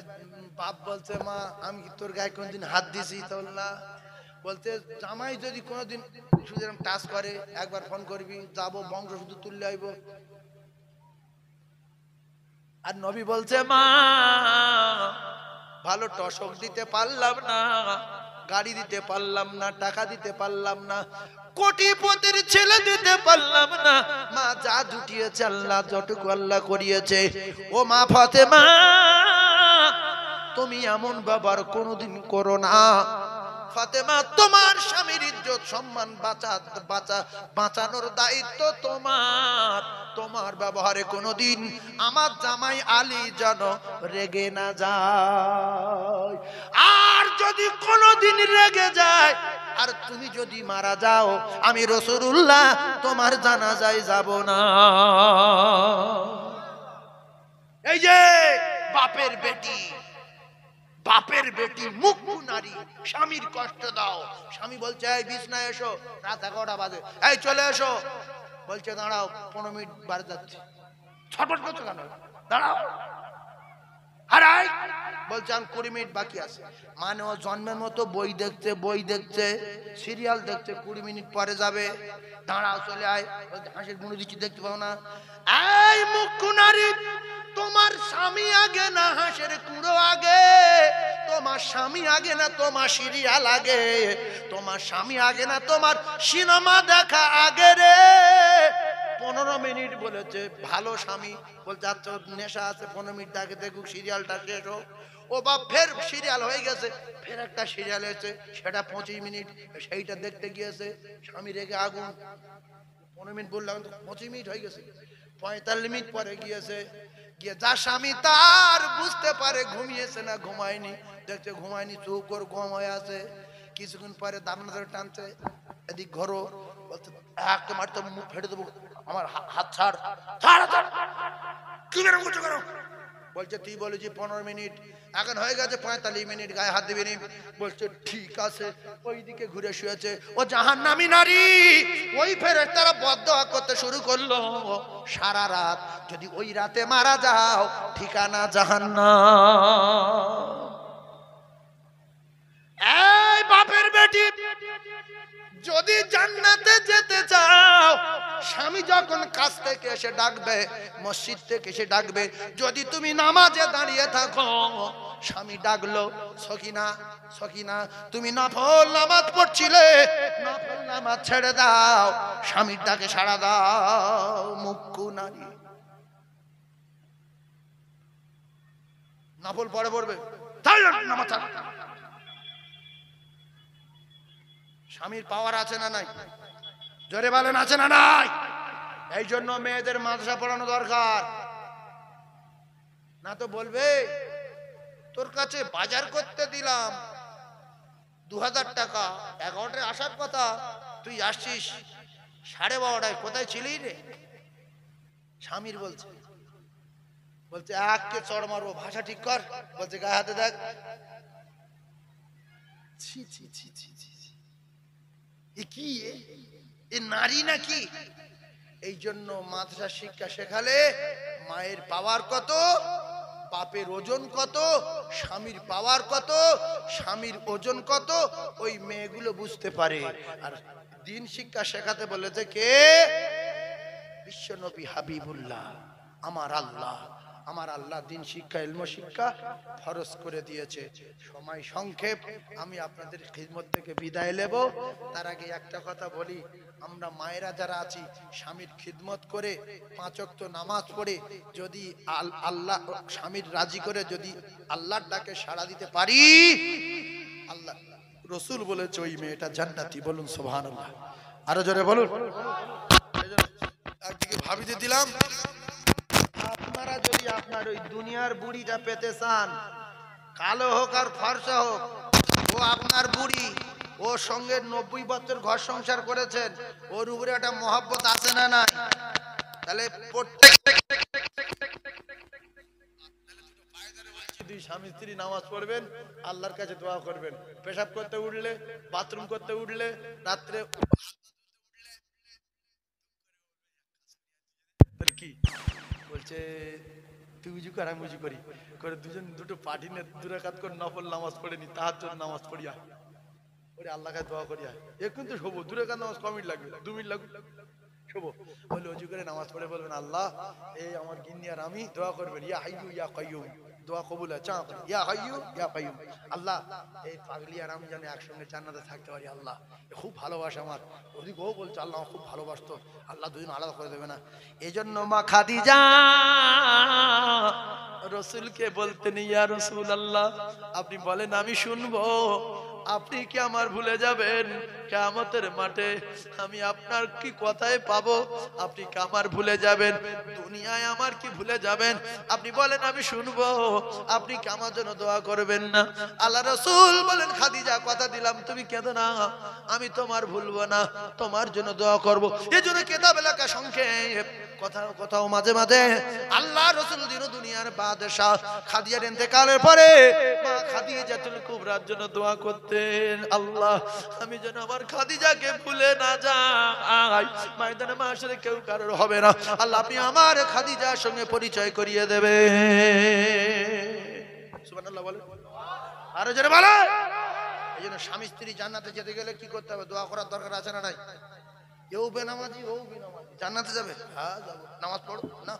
A: বাপ বলছে, মা আমি কি তোর গায়ে কোনদিন হাত দিছি? না। বলতে জামাই যদি কোনোদিন শুধু টাচ করে, একবার ফোন করবি, যাবো, বংশ শুধু তুললে আইব। আর নবী বলছে, মা ভালো টসক দিতে পারলাম না, গাড়ি দিতে পারলাম না, টাকা দিতে পারলাম না, কোটিপতির ছেলে দিতে পারলাম না, মা যা জুটিয়েছে আল্লাহ যতটুকু আল্লাহ করিয়েছে, ও মা ফাতেমা তুমি এমন ব্যবহার কোনোদিন করো না। ফাতেমা তোমার স্বামীর ইজ্জত সম্মান বাঁচানোর দায়িত্ব তোমার, তোমার ব্যবহারে কোনোদিন আমার জামাই আলী যেন রেগে না যায়। আর যদি কোনোদিন রেগে যায় আর তুমি যদি মারা যাও, আমি রাসূলুল্লাহ তোমার জানাজায় যাব না। এই যে বাপের বেটি, বাপের বেটি মুখ্য নারী, স্বামীর কষ্ট দাও। স্বামী বলছে এই বিছনায় এসো, রাত 11টা বাজে, এই চলে এসো, বলছে দাঁড়াও 15 মিনিট বাড়ি যাচ্ছে, ছটফট করছো কেন? দাঁড়াও। আর বলছে আর 20 মিনিট বাকি আছে। মানে ও জন্মের মতো বই দেখছে, বই দেখছে, সিরিয়াল দেখছে, 20 মিনিট পরে যাবে, দাঁড়াও চলে আয়। হাঁসের গুঁড়ো দিচ্ছি দেখতে পাও না? এই মুখ্য নারী, তোমার স্বামী আগে না হাঁসের কুড়ো আগে, তোমার স্বামী আগে না তোমার সিরিয়াল আগে, তোমার স্বামী আগে না তোমার সিনেমা দেখা আগে রে। 15 মিনিট বলেছে ভালো স্বামী, বলছে আচ্ছা নেশা আছে, 15 মিনিট আগে দেখুক, সিরিয়ালটা শেষ হোক। ও বাপ ফের সিরিয়াল হয়ে গেছে, ফের একটা সিরিয়াল হয়েছে, সেটা 25 মিনিট, সেইটা দেখতে গিয়েছে, স্বামী রেগে আগুন। 15 মিনিট বললাম, 25 মিনিট হয়ে গেছে, 45 মিনিট পরে গিয়েছে, গিয়ে যা স্বামী তার বুঝতে পারে ঘুমিয়েছে না ঘুমায়নি, দেখছে ঘুমায়নি, চুপ করে ঘুম হয়ে আছে। কিছুক্ষণ পরে দামনা ধরে টানছে, এদিক ঘরো, বলছে একটা মারতে মুখ ফেটে দেবো, আমার হাত ছাড়, কি বেরো করছো কেন? বলছে তুই বলেছি 15 মিনিট, এখন হয়ে গেছে 45 মিনিট, গায়ে হাত দিবি নি। বলছে ঠিক আছে। ওইদিকে ঘুরে শুয়েছে। ও জাহান্নামী নারী। ওই ফেরেশতারা বদদোয়া করতে শুরু করলো, সারা রাত যদি ওই রাতে মারা যাও ঠিকানা জাহান্নাম। এই বাপের বেটি, যদি জান্নাতে যেতে চাও, স্বামী যখন কাছ থেকে এসে ডাকবে, মসজিদ থেকে এসে ডাকবে, যদি তুমি নামাজে দাঁড়িয়ে থাকো, স্বামী ডাকলো সকিনা সকিনা, তুমি নফল নামাজ পড়ছিলে, নফল নামাজ ছেড়ে দাও, স্বামীর ডাকে সাড়া দাও। মুক্কু নারী নফল পরে পড়বে, নামাজ ছাড়ো। স্বামীর পাওয়ার আছে না নাই? জোরে বলেন আছে না নাই? এই জন্য মেয়েদের মাদ্রাসা পড়ানো দরকার। না তো বলবে তোর কাছে বাজার করতে দিলাম 2000 টাকা, 11টায় আসার কথা, তুই আসছিস 12:30টায়, কোথায় ছিলি রে? স্বামীর বলছে এককে চড় মারবো, ভাষা ঠিক কর। বলছে গায়ে হাতে দেখ। ছি ছি ছি ছি ছি, এ কি, এ নারী নাকি? এই জন্য মাদ্রাসা শিক্ষা শেখালে মায়ের পাওয়ার কত, বাপের ওজন কত, স্বামীর পাওয়ার কত, স্বামীর ওজন কত, ওই মেয়েগুলো বুঝতে পারে। আর দিন শিক্ষা শেখাতে বলেছে কে? বিশ্বনবী হাবিবুল্লাহ, আমার আল্লাহ। আমার আল্লাহ দিন শিক্ষা, ইলম শিক্ষা ফরজ করে দিয়েছে। সময় সংক্ষেপ, আমি আপনাদের খিদমত থেকে বিদায় নেব। তার আগে একটা কথা বলি, আমরা মায়েরা যারা আছি, স্বামীর খিদমত করে 5 ওয়াক্ত নামাজ পড়ে যদি আল্লাহ স্বামীর রাজি করে যদি আল্লাহর ডাকে সাড়া দিতে পারি, আল্লাহ রসুল বলেছে ওই মেয়েটা জান্নাতি। বলুন সুবহানাল্লাহ, আরো জোরে বলুন। একদিকে ভাবিতে দিলাম, আপনারা যদি আপনার ওই দুনিয়ার বুড়িটা পেতে চান, কালো হোক আর ফর্সা হোক, ও আপনার বুড়ি, ওর সঙ্গে 90 বছর ঘর সংসার করেছেন, ওর উপরে একটা মহব্বত আছে না না? তাহলে দুই স্বামী স্ত্রী নামাজ পড়বেন, আল্লাহর কাছে দোয়া করবেন। পেশাব করতে উঠলে, বাথরুম করতে উঠলে, রাত্রে কি বলছে তুই উজু কর আমি উজু করি, করে দুজন দুটো পার্টি নিয়ে 2 রাকাত করে নফল নামাজ পড়ে নি, তাহাজ্জুদ নামাজ পড়িয়া ওরে আল্লাহর কাছে দোয়া করিয়া। এ কিন্তু শোবো 2 রাকাত নামাজ কমিট লাগবে, 2 মিনিট লাগবে, শোবো। বলে উজু করে নামাজ পড়ে বলবেন আল্লাহ এই আমার গিন্নি আর আমি দোয়া করবেন, ইয়া হাইয়ু ইয়া কাইয়ুম, দোয়া কবুল হয়। চাপ ইয়া হাইয়ু ইয়া কাইয়ুম, আল্লাহ এই পাগলি আর আমি যেন একসঙ্গে জান্নাতে থাকতে পারি। আল্লাহ খুব ভালোবাসে আমার, ওদিক ও বলছে আল্লাহ খুব ভালোবাসতো, আল্লাহ দুজন আলাদা করে দেবে না। এই জন্য মা খাদিজা রসুলকে বলতেন, ইয়া রাসূলুল্লাহ আপনি বলেন আমি শুনবো, আপনি কি আমার ভুলে যাবেন? কিয়ামতের মাঠে আমি আপনার কি কথায় পাবো? আপনি কি আমার ভুলে যাবেন? দুনিয়ায় আমার কি ভুলে যাবেন? আপনি বলেন আমি শুনবো, আপনি কি আমার জন্য দোয়া করবেন না? আল্লাহ রাসূল বলেন খাদিজা কথা দিলাম তুমি কেঁদো না, আমি তোমার ভুলবো না, তোমার জন্য দোয়া করব। এজন্য কিতাব লেখা সংক্ষেপ, কোথাও মাঝে মাঝে আল্লাহ রাসূল দিন দুনিয়ার বাদশাহ খাদিজার ইন্তেকালের পরে মা খাদিজাতুল কুবরার জন্য দোয়া করতেন, আল্লাহ আমি যেন আমার খাদিজাকে ভুলে না যাই, ময়দানে মাশারে কেউ কারোর হবে না, আল্লাহ আপনি আমার খাদিজার সঙ্গে পরিচয় করিয়ে দেবে। সুবহানাল্লাহ বলে, আরো জোরে বলে। এই জন্য স্বামী স্ত্রী জান্নাতে যেতে গেলে কি করতে হবে? দোয়া করার দরকার আছে না নাই? কেউ বেনামাজি ও বেনামাজি জান্নাতে যাবে? হ্যাঁ যাবো। নামাজ পড়ো না,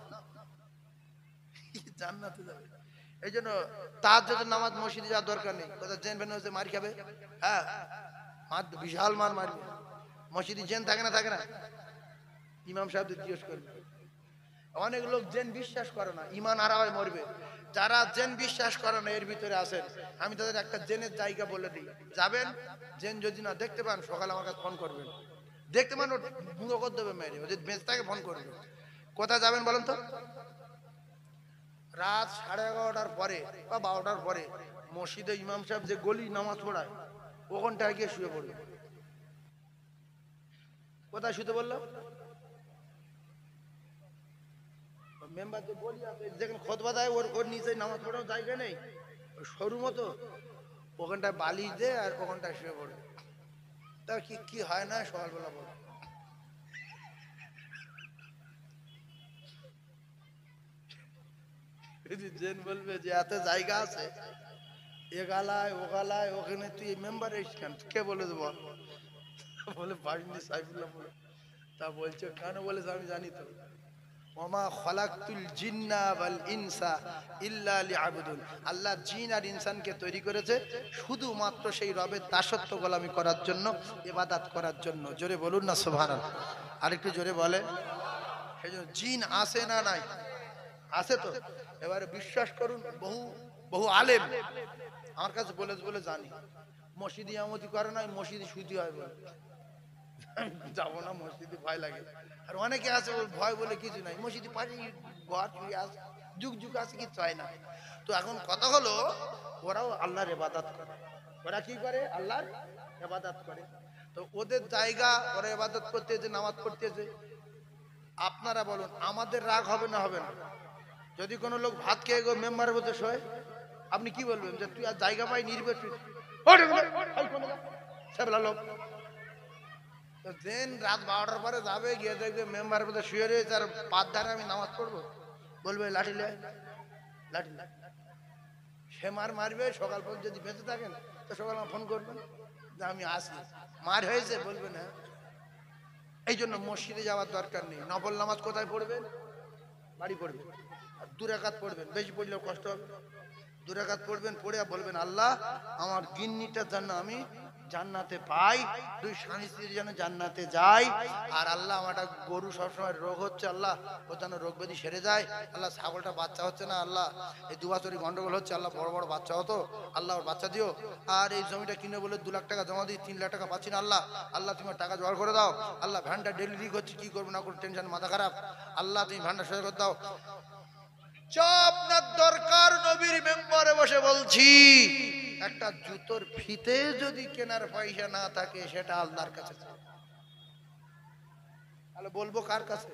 A: জান্নাতে যাবে। এই জন্য তাহাজ্জুদের নামাজ মসজিদে যাওয়ার দরকার নেই, কথা জেন বেন হচ্ছে মার খাবে। হ্যাঁ বিশাল মার মারবে। মসজিদে জেন থাকে না, থাকে না? ইমাম সাহেবদের জিজ্ঞেস করবে। অনেক লোক জেন বিশ্বাস করে না, ইমান হারায় মরবে। যারা জেন বিশ্বাস করে না এর ভিতরে আছেন, আমি তাদের একটা জেনের জায়গা বলে দিই, যাবেন জেন যদি না দেখতে পান সকালে আমার কাছে ফোন করবেন, দেখতে পান বুড়ো করে দেবে মেরে, যদি বেঁচে ফোন করবে। কোথায় যাবেন বলেন তো? রাত 11:30টার পরে বা 12টার পরে মসজিদে ইমাম সাহেব যে গলি নামাজ পড়ায় ওখানটায় গিয়ে শুয়ে পড়বে। কোথায় শুতে বললো? মেম্বার তো বলি যেখানে খোদবা দেয় ওর ওর নিচে নামাজ পড়ার জায়গা নেই, সরু মতো ওখানটায় বালি দে আর ওখানটায় শুয়ে পড়ে। তা কি কি হয় না সকালবেলা বল। জেন বলবে যে এত জায়গা আছে এ গালায় ও গালায়, ওখানে তুই মেম্বার এসে কেন, কে বলে দেবো বলে বাড়ি সাইফুল্লাহ বলে। তা বলছে কেন বলেছে আমি জানি তো, ওমা খলাকতুল জিন্না ওয়াল ইনসা ইল্লা লিআবুদুন, আল্লাহ জিন আর ইনসানকে তৈরি করেছে শুধুমাত্র সেই রবের দাসত্ব গোলামি করার জন্য, ইবাদত করার জন্য। জোরে বলুন না সুবহানাল্লাহ। আরেকটু জোরে বলে। সেই জন্য জিন আছে না নাই? আছে তো। এবারে বিশ্বাস করুন, বহু বহু আলেম আমার কাছে বলে বলে জানি মসজিদে আমতি করে না, মসজিদে শুধু হয় বলে যাবো না, মসজিদে ভয় লাগে। আর অনেকে আছে ভয় বলে কিছু নাই, মসজিদে পারি ঘর আছে, যুগ যুগ আছে, কিছু হয় না। তো এখন কথা হলো ওরাও আল্লাহর ইবাদত করে। ওরা কি করে? আল্লাহর ইবাদত করে। তো ওদের জায়গা, ওরা ইবাদত করতেছে, নামাজ পড়তেছে। আপনারা বলুন আমাদের রাগ হবে না হবে না? যদি কোনো লোক ভাত খেয়ে গো মেম্বারের মধ্যে শোয়, আপনি কি বলবেন? যে তুই আর জায়গা পাই নির্বে লোক দেন রাত 12টার পরে যাবে, গিয়ে দেখবে মেম্বারের মধ্যে শুয়ে রয়েছে আর পাত ধারে আমি নামাজ পড়বো, বলবে লাঠি লে লাঠি। সে মার মারবে, সকাল পর্যন্ত যদি বেঁচে থাকেন তো সকাল ফোন করবেন যে আমি আসি, মার হয়েছে বলবে না। এই জন্য মসজিদে যাওয়ার দরকার নেই। নফল নামাজ কোথায় পড়বেন? বাড়ি পড়বেন। আর 2 রাকাত পড়বেন, বেশি পড়লেও কষ্ট হবে। 2 রাকাত পড়বেন, পড়ে বলবেন আল্লাহ আমার গিন্নিটার জন্য আমি জান্নাতে পাই, 2 স্বামী স্ত্রীর জন্য জান্নাতে যাই। আর আল্লাহ আমার গরু সবসময় রোগ হচ্ছে, আল্লাহ ও যেন রোগ ব্যাধি সেরে যায়। আল্লাহ ছাগলটা বাচ্চা হচ্ছে না, আল্লাহ এই 2 বছরই গন্ডগোল হচ্ছে, আল্লাহ বড় বড় বাচ্চা হতো, আল্লাহ ওর বাচ্চা দিও। আর এই জমিটা কিনে বলে 2 লাখ টাকা জমা দিই, 3 লাখ টাকা পাচ্ছি না, আল্লাহ আল্লাহ তুমি টাকা জোগাড় করে দাও। আল্লাহ ভ্যানটা ডেলি লিক হচ্ছে, কি করবো না করবো টেনশন, মাথা খারাপ, আল্লাহ তুমি ভ্যানটা সহ্য করে দাও। আপনার দরকার নবীর মেম্বারে বসে বলছি, একটা জুতোর ফিতে যদি কেনার পয়সা না থাকে সেটা আল্লাহর কাছে। তাহলে বলবো কার কাছে?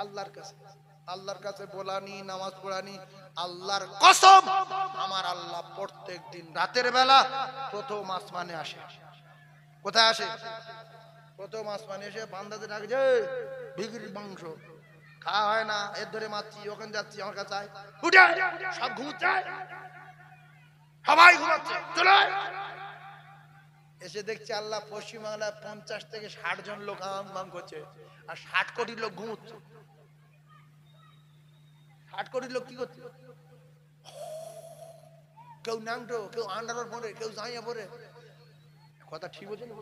A: আল্লাহর কাছে। আল্লাহর কাছে বলানি, নামাজ পড়ানি। আল্লাহর কসম আমার আল্লাহ প্রত্যেক দিন রাতের বেলা প্রথম আসমানে আসে। কোথায় আসে? প্রথম আসমানে এসে বান্দাদের ডাকে, যে ভিখিরির মাংস খাওয়া হয় না, এর ধরে মারছি, ওখানে যাচ্ছি, আমার কাছে আয়, উঠে সব ঘুমোচ্ছে, সবাই ঘুমাচ্ছে, চলে এসে দেখছে আল্লাহ পশ্চিমবাংলায় 50 থেকে 60 জন লোক আম করছে, আর 60 কোটি লোক ঘুমোচ্ছে। 60 কোটি লোক কি করছে? কেউ ন্যাংটো, কেউ আন্ডার পরে, কেউ জাইয়া পরে। কথা ঠিক বলছে না?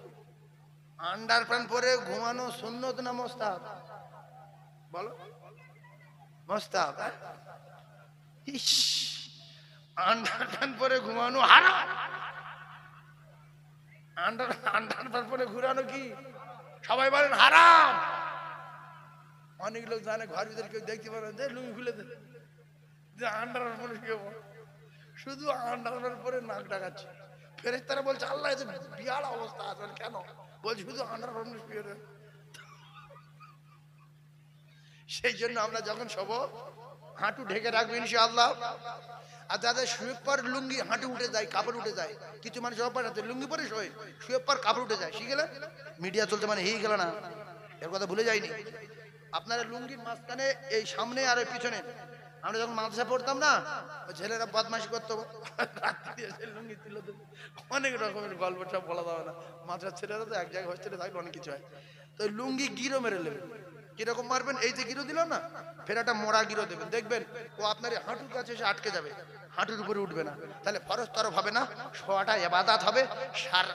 A: আন্ডার প্যান্ট পরে ঘুমানো সুন্নত না মুস্তাহাব? বলো মুস্তাহাব। আন্ডার প্যান্ট পরে ঘুমানো হারাম। আন্ডার প্যান্ট পরে ঘুরানো কি? সবাই বলেন হারাম। অনেক লোক জানে, ঘর ভিতরে কেউ দেখতে পারেন, যে লুঙ্গি খুলে দে, যে আন্ডার প্যান্ট পরে শুয়ে পড়। শুধু আন্ডার প্যান্ট পরে নাক ডাকাচ্ছে। ফেরেশতারা বলছে আল্লাহ এতে বিয়ার অবস্থা আছে। কেন? বলছে শুধু আন্ডার প্যান্ট শুয়ে রয়ে। সেই জন্য আমরা যখন শোবো হাঁটু ঢেকে রাখবো ইনশাআল্লাহ। আর যাদের শুয়ে পর লুঙ্গি হাঁটু উঠে যায়, কাপড় উঠে যায়, কিছু মানুষ লুঙ্গি পরে শোয়, শুয়ে পর কাপড় উঠে যায়, শিখে গেলে মিডিয়া চলতে মানে হয়ে গেল না, এর কথা ভুলে যায়নি। আপনারা লুঙ্গির মাঝখানে এই সামনে আর পিছনে, আমরা যখন মাদ্রাসা পড়তাম না, ছেলেরা বদমাশি করতো, লুঙ্গি ছিল, অনেক রকমের গল্প, সব বলা যাবে না। মাদ্রাসার ছেলেরা তো এক জায়গায় হোস্টেলে থাকলে অনেক কিছু হয়। তো লুঙ্গি গিরো মেরে নেবেন। কিরকম মারবেন? এই যে গিরো দিল না, ফের একটা মোড়া গিরো দেবেন, দেখবেন ও আপনার হাঁটুর কাছে এসে আটকে যাবে, হাঁটুর উপরে উঠবে না। তাহলে ফরজ তরফ হবে না, শোয়াটা ইবাদত হবে।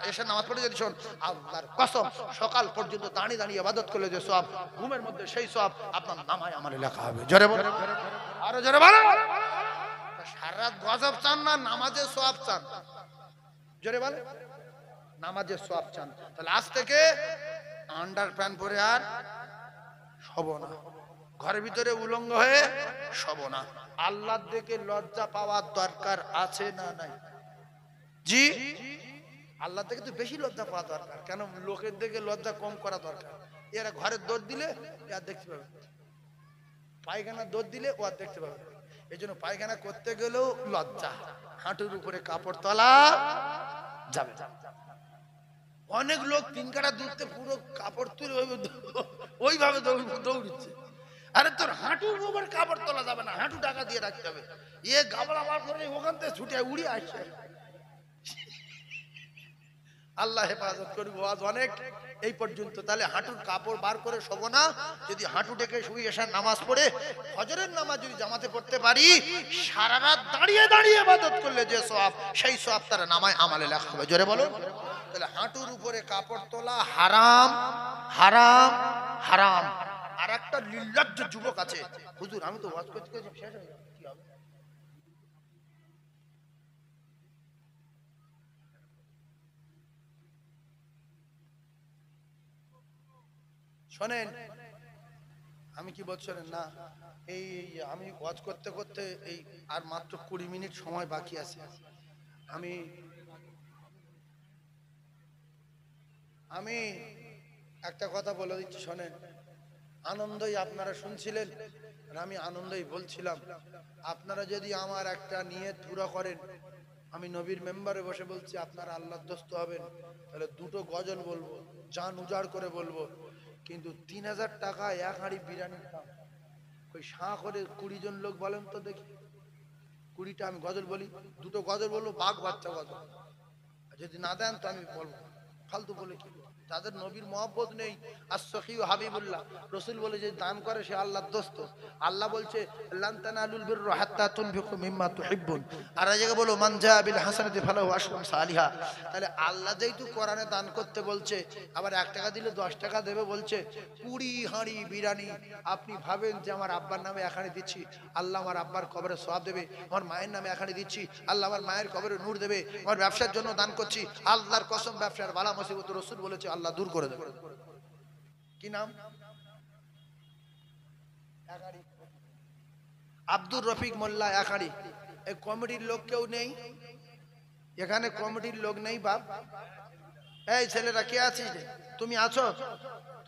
A: এসে নামাজ পড়ে যদি শোন, আল্লাহর কসম সকাল পর্যন্ত দাঁড়িয়ে দাঁড়িয়ে ইবাদত করলে যে সওয়াব, ঘুমের মধ্যে সেই সওয়াব আপনার নামায় আমলে লেখা হবে। জোরে বলো, আরো জোরে বলো। সারা রাত গজব চান না নামাজের সওয়াব চান? জোরে বলো, নামাজের সওয়াব চান। তাহলে আজ থেকে আন্ডার প্যান্ট পরে আর শোবো না, ঘরের ভিতরে উলঙ্গ হয়ে শোবো না। আল্লাহর দিকে লজ্জা পাওয়ার দরকার আছে না নাই? জি, আল্লাহ থেকে তো বেশি লজ্জা পাওয়া দরকার। কেন? লোকের দিকে লজ্জা কম করা দরকার। এরা ঘরের দৌড় দিলে এরা দেখতে পাবে, পায়খানা দৌড় দিলে ও আর দেখতে পাবে। এই জন্য পায়খানা করতে গেলেও লজ্জা, হাঁটুর উপরে কাপড় তোলা যাবে। অনেক লোক 3 কাঠা দূরতে পুরো কাপড় তুলে ওইভাবে দৌড়চ্ছে। আরে তোর হাঁটুর উপরে কাপড় তোলা যাবে না, হাঁটু টাকা দিয়ে রাখতে হবে। এ গাবলা বার করে ওখান থেকে ছুটে উড়ে আসছে। আল্লাহ হেফাজত করবো। আজ অনেক এই পর্যন্ত। তাহলে হাঁটুর কাপড় বার করে শোবো না। যদি হাঁটু ডেকে শুই এসার নামাজ পড়ে ফজরের নামাজ যদি জামাতে পড়তে পারি, সারা রাত দাঁড়িয়ে দাঁড়িয়ে ইবাদত করলে যে সওয়াব, সেই সওয়াব তার নামায় আমালে লেখা হবে। জোরে বলো। তাহলে হাঁটুর উপরে কাপড় তোলা হারাম, হারাম, হারাম। আর একটা নির্লজ্জ যুবক আছে, হুজুর আমি তো ওয়াজ করতে করতে শেষ হয়ে যাবে, কি হবে? শোনেন, আমি কি বলছেন না, এই আমি ওয়াজ করতে করতে এই আর মাত্র 20 মিনিট সময় বাকি আছে। আমি একটা কথা বলে দিচ্ছি, শোনেন। আনন্দই আপনারা শুনছিলেন আর আমি আনন্দই বলছিলাম। আপনারা যদি আমার একটা নিয়ত পুরো করেন, আমি নবীর মেম্বারে বসে বলছি, আপনারা আল্লাহর দোস্ত হবেন, তাহলে 2টো গজল বলবো, জান উজাড় করে বলবো। কিন্তু 3000 টাকা এক হাঁড়ি বিরিয়ানির দাম। ওই শাঁ করে 20 জন লোক বলেন তো দেখি, 20টা আমি গজল বলি, 2টো গজল বলবো, বাঘ বাচ্চা গজল। যদি না দেন তো আমি বলবো, ফালতু বলে কি? যাদের নবীর মহব্বত নেই, আস-সখী হাবিবুল্লাহ, রাসূল বলে যে দান করে সে আল্লাহর দোস্ত। আল্লাহ বলছে লান তানালুল বিররা হাত্তা তুনফিকু মিম্মা তুহিব্বুন। আর এই জায়গায় বলো মান জা বিল হাসানাতি ফালাহু আশরু সালিহা। তাহলে আল্লাহ যেহেতু কোরআনে দান করতে বলছে, আবার 1 টাকা দিলে 10 টাকা দেবে বলছে। 20 হাঁড়ি বিরিয়ানি, আপনি ভাবেন যে আমার আব্বার নামে 1 হাঁড়ি দিচ্ছি, আল্লাহ আমার আব্বার কবরে সওয়াব দেবে। আমার মায়ের নামে 1 হাঁড়ি দিচ্ছি, আল্লাহ আমার মায়ের কবরে নূর দেবে। আমার ব্যবসার জন্য দান করছি, আল্লাহর কসম ব্যবসার বালা মুসিবত রাসূল বলেছে আল্লাহ দূর করে দেবে। কি নাম? আব্দুর রফিক মোল্লা 1 হাঁড়ি। এই কমিটির লোক কেউ নেই এখানে? কমিটির লোক নেই বাপ? এই ছেলেরা কে আছিস? তুমি আছো?